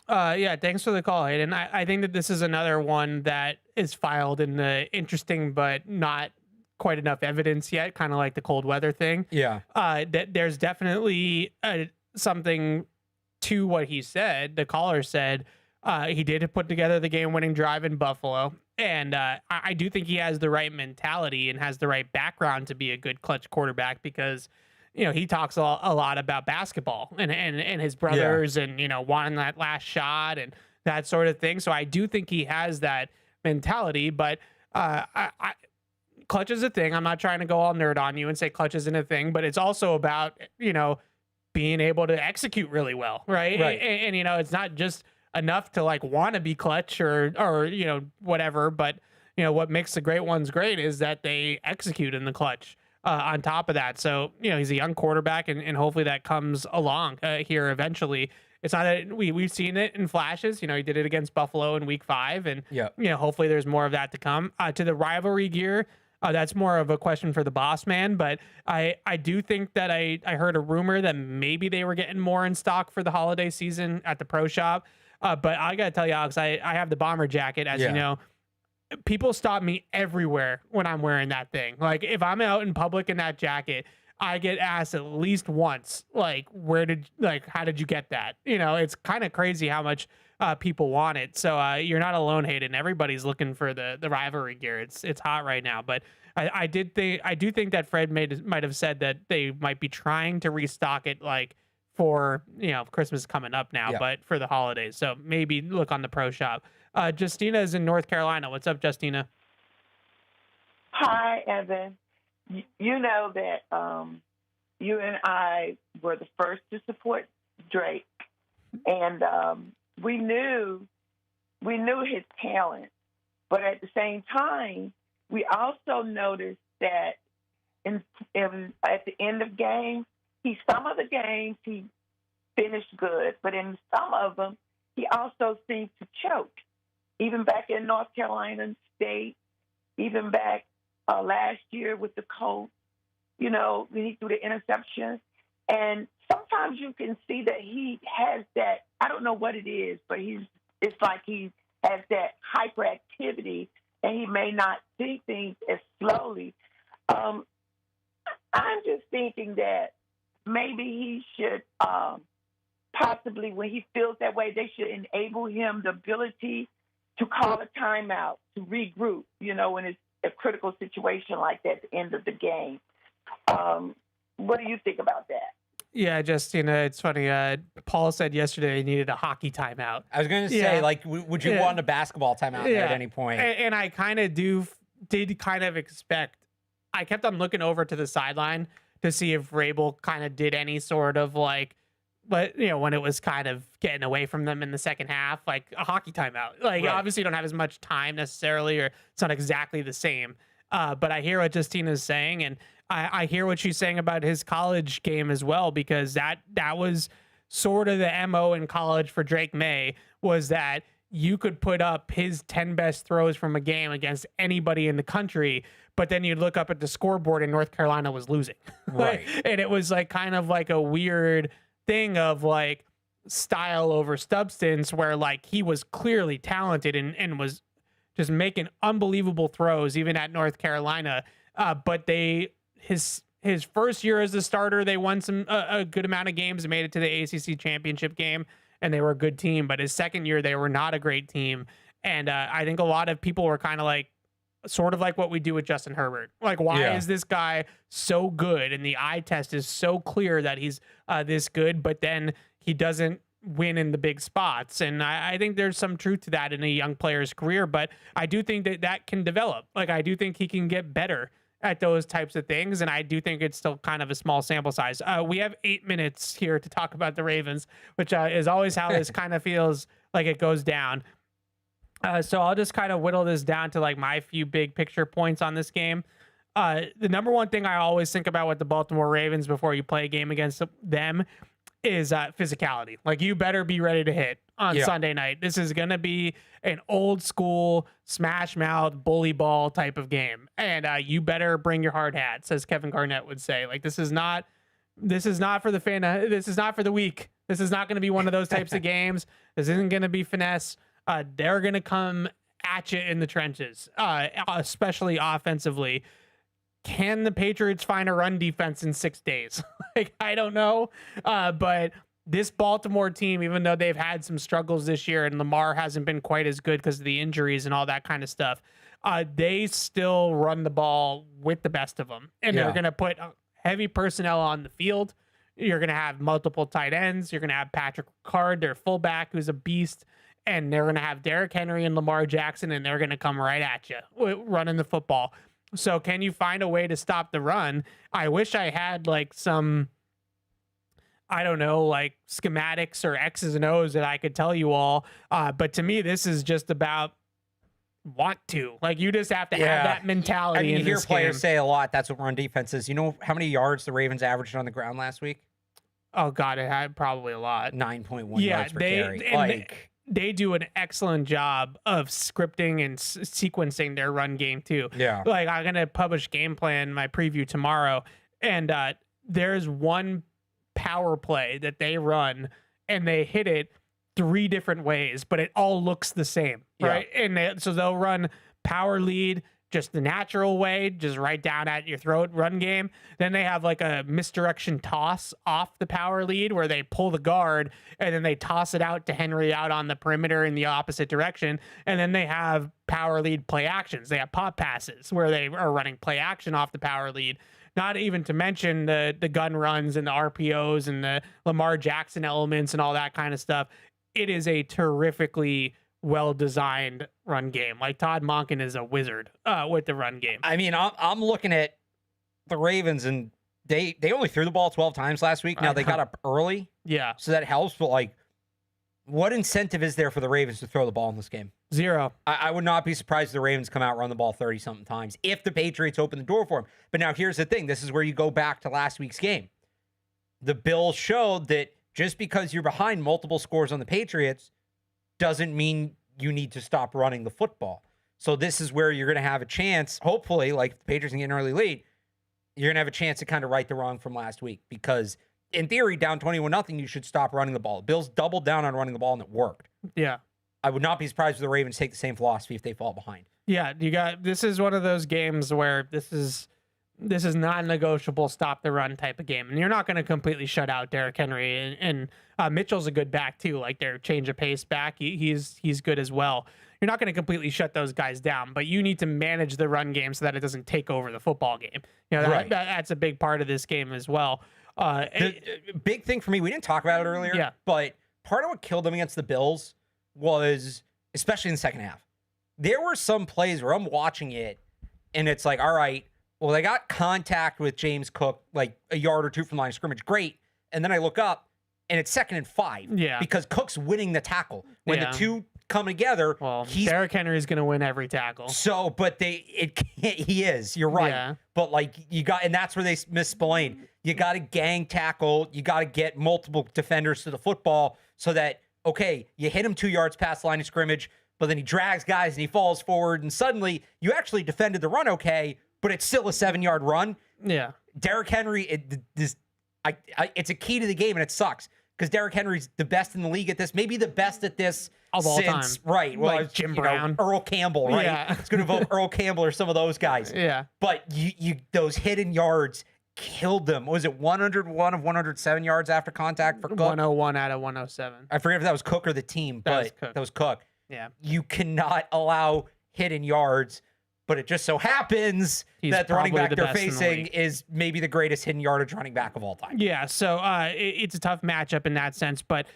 Yeah, thanks for the call, Hayden. I think that this is another one that is filed in the interesting but not quite enough evidence yet, kind of like the cold weather thing. Yeah. That there's definitely something to what he said. The caller said he did put together the game-winning drive in Buffalo, and I do think he has the right mentality and has the right background to be a good clutch quarterback because, he talks a lot about basketball and his brothers and, wanting that last shot and that sort of thing. So I do think he has that mentality, but clutch is a thing. I'm not trying to go all nerd on you and say clutch isn't a thing, but it's also about, being able to execute really well. Right. And it's not just enough to like want to be clutch or, whatever, but what makes the great ones great is that they execute in the clutch on top of that. So, he's a young quarterback and hopefully that comes along here eventually. It's not that we've seen it in flashes. He did it against Buffalo in week 5 and, hopefully there's more of that to come to the rivalry gear. That's more of a question for the boss man, but I do think that I heard a rumor that maybe they were getting more in stock for the holiday season at the pro shop. But I got to tell you, Alex, I have the bomber jacket, as you know. People stop me everywhere when I'm wearing that thing. Like if I'm out in public in that jacket, I get asked at least once, like, how did you get that? It's kind of crazy how much people want it. So you're not alone, Hayden. Everybody's looking for the rivalry gear. It's hot right now. But I do think that Fred might have said that they might be trying to restock it like for Christmas coming up now, but for the holidays. So maybe look on the pro shop. Justina is in North Carolina. What's up, Justina? Hi, Evan. You know that you and I were the first to support Drake, and we knew his talent, but at the same time, we also noticed that at the end of games, some of the games he finished good, but in some of them, he also seemed to choke. Even back in North Carolina State, even back last year with the Colts, when he threw the interception. And sometimes you can see that he has that, I don't know what it is, but it's like he has that hyperactivity and he may not see things as slowly. I'm just thinking that maybe he should possibly, when he feels that way, they should enable him the ability to call a timeout, to regroup, when it's a critical situation like that at the end of the game. What do you think about that? Yeah, Justina, it's funny. Paul said yesterday he needed a hockey timeout. I was going to say, would you want a basketball timeout there at any point? And I kind of did kind of expect. I kept on looking over to the sideline to see if Vrabel kind of did any sort of but when it was kind of getting away from them in the second half, like a hockey timeout. Obviously you don't have as much time necessarily, or it's not exactly the same. But I hear what Justina's saying, and I hear what she's saying about his college game as well, because that was sort of the MO in college for Drake Maye, was that you could put up his 10 best throws from a game against anybody in the country, but then you'd look up at the scoreboard and North Carolina was losing. Right. And it was kind of a weird thing of style over substance, where he was clearly talented and was just making unbelievable throws even at North Carolina. But his first year as a starter, they won a good amount of games and made it to the ACC championship game, and they were a good team. But his second year, they were not a great team. And I think a lot of people were kind of sort of like what we do with Justin Herbert. Why is this guy so good? And the eye test is so clear that he's this good, but then he doesn't win in the big spots. And I think there's some truth to that in a young player's career, but I do think that can develop. I do think he can get better at those types of things, and I do think it's still kind of a small sample size. We have 8 minutes here to talk about the Ravens, which is always how this kind of feels like it goes down. So I'll just kind of whittle this down to my few big picture points on this game. The number one thing I always think about with the Baltimore Ravens before you play a game against them is physicality. You better be ready to hit on Sunday night. This is going to be an old school smash mouth bully ball type of game. And you better bring your hard hat, as Kevin Garnett would say. This is not for the fan. This is not for the weak. This is not going to be one of those types of games. This isn't going to be finesse. They're going to come at you in the trenches, especially offensively. Can the Patriots find a run defense in 6 days? I don't know. But this Baltimore team, even though they've had some struggles this year and Lamar hasn't been quite as good because of the injuries and all that kind of stuff, they still run the ball with the best of them. And they're going to put heavy personnel on the field. You're going to have multiple tight ends. You're going to have Patrick Ricard, their fullback, who's a beast. And they're going to have Derrick Henry and Lamar Jackson, and they're going to come right at you running the football. So can you find a way to stop the run? I wish I had like some, I don't know, like schematics or X's and O's that I could tell you all. But to me, this is just about want to. Like, you just have to have that mentality. I mean, you in hear this players game. say a lot. That's what run defense is. You know how many yards the Ravens averaged on the ground last week? Oh God, it had probably a lot. 9.1 yards per carry. Like, they do an excellent job of scripting and sequencing their run game too. Yeah. Like, I'm gonna publish game plan, my preview tomorrow, and there's one power play that they run and they hit it 3 different ways, but it all looks the same, right? And so they'll run power lead just the natural way, just right down at your throat run game. Then they have like a misdirection toss off the power lead where they pull the guard and then they toss it out to Henry out on the perimeter in the opposite direction. And then they have power lead play actions. They have pop passes where they are running play action off the power lead. Not even to mention the gun runs and the RPOs and the Lamar Jackson elements and all that kind of stuff. It is a terrifically well-designed run game. Like, Todd Monken is a wizard with the run game. I mean, I'm looking at the Ravens, and they only threw the ball 12 times last week. Now, they got up early. Yeah. So that helps, but, like, what incentive is there for the Ravens to throw the ball in this game? 0. I would not be surprised if the Ravens come out, run the ball 30-something times if the Patriots open the door for them. But now here's the thing. This is where you go back to last week's game. The Bills showed that just because you're behind multiple scores on the Patriots doesn't mean you need to stop running the football. So this is where you're going to have a chance, hopefully, like if the Patriots can get an early lead, you're going to have a chance to kind of right the wrong from last week. Because in theory, down 21-0, you should stop running the ball. The Bills doubled down on running the ball, and it worked. Yeah. I would not be surprised if the Ravens take the same philosophy if they fall behind. Yeah, this is one of those games where this is non-negotiable stop the run type of game. And you're not going to completely shut out Derrick Henry, and Mitchell's a good back too. Like, their change of pace back, he's good as well. You're not going to completely shut those guys down, but you need to manage the run game so that it doesn't take over the football game. You know, that's a big part of this game as well. The big thing for me, we didn't talk about it earlier, but part of what killed them against the Bills was, especially in the second half, there were some plays where I'm watching it and it's like, all right, well, they got contact with James Cook like a yard or 2 from the line of scrimmage. Great. And then I look up and it's 2nd and 5. Yeah. Because Cook's winning the tackle. When the two come together, Derrick Henry's going to win every tackle. So, but he is. You're right. Yeah. But like and that's where they miss Spillane. You got to gang tackle. You got to get multiple defenders to the football so that, okay, you hit him 2 yards past the line of scrimmage, but then he drags guys and he falls forward, and suddenly you actually defended the run okay, but it's still a 7-yard run. Yeah. Derrick Henry, it's a key to the game, and it sucks because Derrick Henry's the best in the league at this, maybe the best at this of all time. Right. Well, like Jim Brown, Earl Campbell, right? Yeah. It's going to vote Earl Campbell or some of those guys. Yeah. But you those hidden yards killed them. Was it 101 of 107 yards after contact for Cook? 101 out of 107. I forget if that was Cook or the team, but that was Cook. Yeah. You cannot allow hidden yards, but it just so happens that the running back they're facing is maybe the greatest hidden yardage running back of all time. Yeah, so it's a tough matchup in that sense, but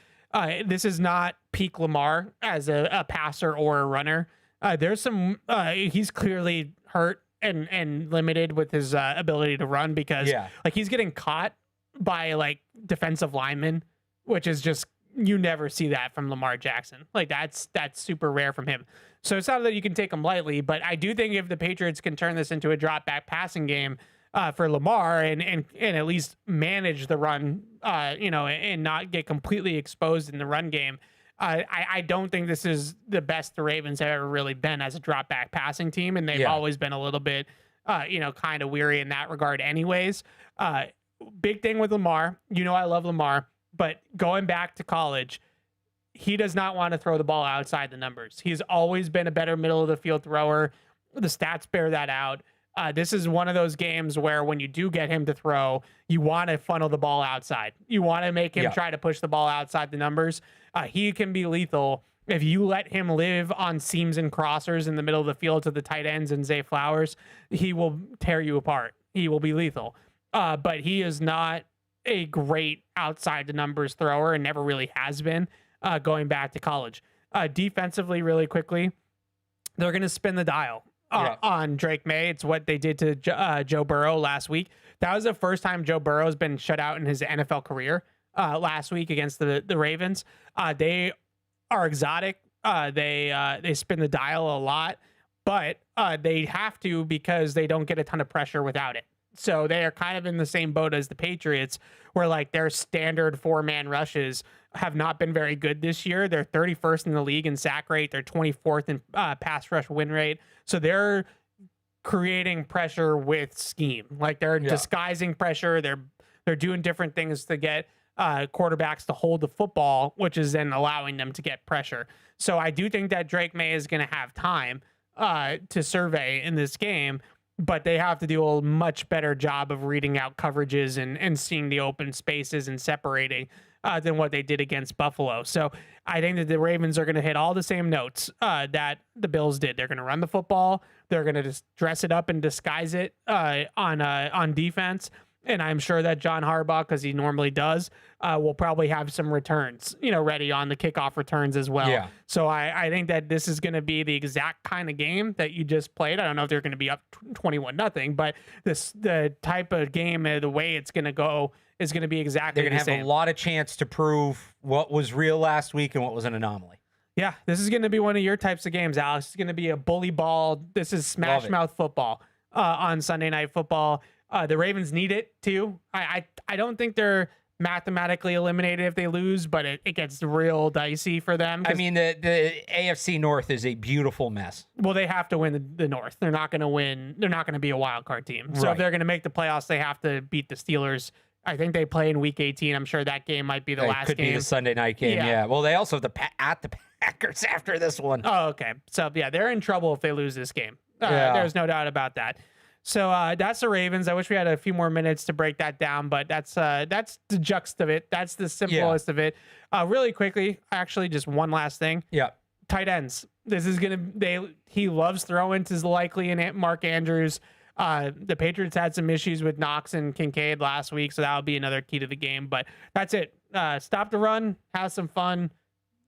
this is not peak Lamar as a passer or a runner. There's some he's clearly hurt and limited with his ability to run because like he's getting caught by like defensive linemen, which is just, you never see that from Lamar Jackson. Like that's super rare from him. So it's not that you can take him lightly, but I do think if the Patriots can turn this into a drop back passing game for Lamar and at least manage the run, and not get completely exposed in the run game, I don't think this is the best the Ravens have ever really been as a drop back passing team. And they've always been a little bit, kind of weary in that regard anyways. Big thing with Lamar, I love Lamar, but going back to college, he does not want to throw the ball outside the numbers. He's always been a better middle of the field thrower. The stats bear that out. This is one of those games where when you do get him to throw, you want to funnel the ball outside. You want to make him try to push the ball outside the numbers. He can be lethal. If you let him live on seams and crossers in the middle of the field to the tight ends and Zay Flowers, he will tear you apart. He will be lethal. but he is not a great outside the numbers thrower and never really has been going back to college. Defensively, really quickly, they're going to spin the dial on Drake Maye. It's what they did to Joe Burrow last week. That was the first time Joe Burrow has been shut out in his NFL career last week against the Ravens. They are exotic. They spin the dial a lot, but they have to because they don't get a ton of pressure without it. So they are kind of in the same boat as the Patriots, where like their standard 4-man rushes have not been very good this year. They're 31st in the league in sack rate. They're 24th in pass rush win rate. So they're creating pressure with scheme. Like they're disguising pressure. They're doing different things to get quarterbacks to hold the football, which is then allowing them to get pressure. So I do think that Drake Maye is going to have time to survey in this game, but they have to do a much better job of reading out coverages and seeing the open spaces and separating than what they did against Buffalo. So I think that the Ravens are going to hit all the same notes that the Bills did. They're going to run the football. They're going to just dress it up and disguise it on defense. And I'm sure that John Harbaugh, because he normally does, will probably have some returns, ready on the kickoff returns as well. Yeah. So I think that this is going to be the exact kind of game that you just played. I don't know if they're going to be up 21-0, but the type of game, the way it's going to go is going to be exactly the same. They're going to have a lot of chance to prove what was real last week and what was an anomaly. Yeah, this is going to be one of your types of games, Alex. It's going to be a bully ball. This is smash mouth football on Sunday Night Football. The Ravens need it too. I don't think they're mathematically eliminated if they lose, but it gets real dicey for them. I mean, the AFC North is a beautiful mess. Well, they have to win the North. They're not going to win. They're not going to be a wild card team. So if they're going to make the playoffs, they have to beat the Steelers. I think they play in Week 18. I'm sure that game might be the last game. Could be the Sunday night game. Yeah. Well, they also have the Packers after this one. Oh, okay. So yeah, they're in trouble if they lose this game. There's no doubt about that. So that's the Ravens. I wish we had a few more minutes to break that down, but that's the gist of it. That's the simplest of it. Really quickly, actually, just one last thing. Yeah. Tight ends. This is he loves throwing to Likely and Mark Andrews. The Patriots had some issues with Knox and Kincaid last week, so that'll be another key to the game. But that's it. Stop the run. Have some fun.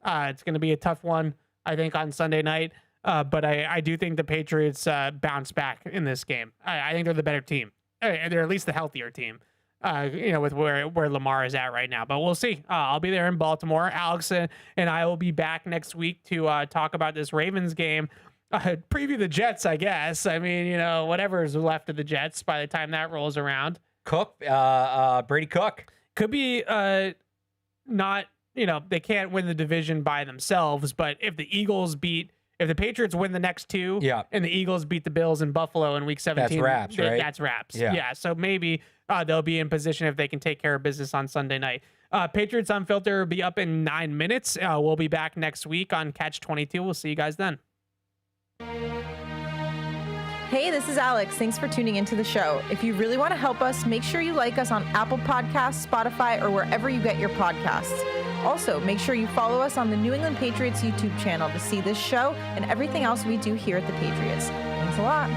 It's going to be a tough one, I think, on Sunday night. But I do think the Patriots bounce back in this game. I think they're the better team. They're at least the healthier team, with where Lamar is at right now. But we'll see. I'll be there in Baltimore. Alex and I will be back next week to talk about this Ravens game. Preview the Jets, I guess. I mean, whatever's left of the Jets by the time that rolls around. Cook, Brady Cook. Could be not, they can't win the division by themselves, but if the Patriots win the next two and the Eagles beat the Bills in Buffalo in Week 17, that's wraps, right? That's wraps. Yeah. So maybe they'll be in position if they can take care of business on Sunday night. Patriots Unfiltered will be up in 9 minutes. We'll be back next week on Catch-22. We'll see you guys then. Hey, this is Alex. Thanks for tuning into the show. If you really want to help us, make sure you like us on Apple Podcasts, Spotify, or wherever you get your podcasts. Also, make sure you follow us on the New England Patriots YouTube channel to see this show and everything else we do here at the Patriots. Thanks a lot.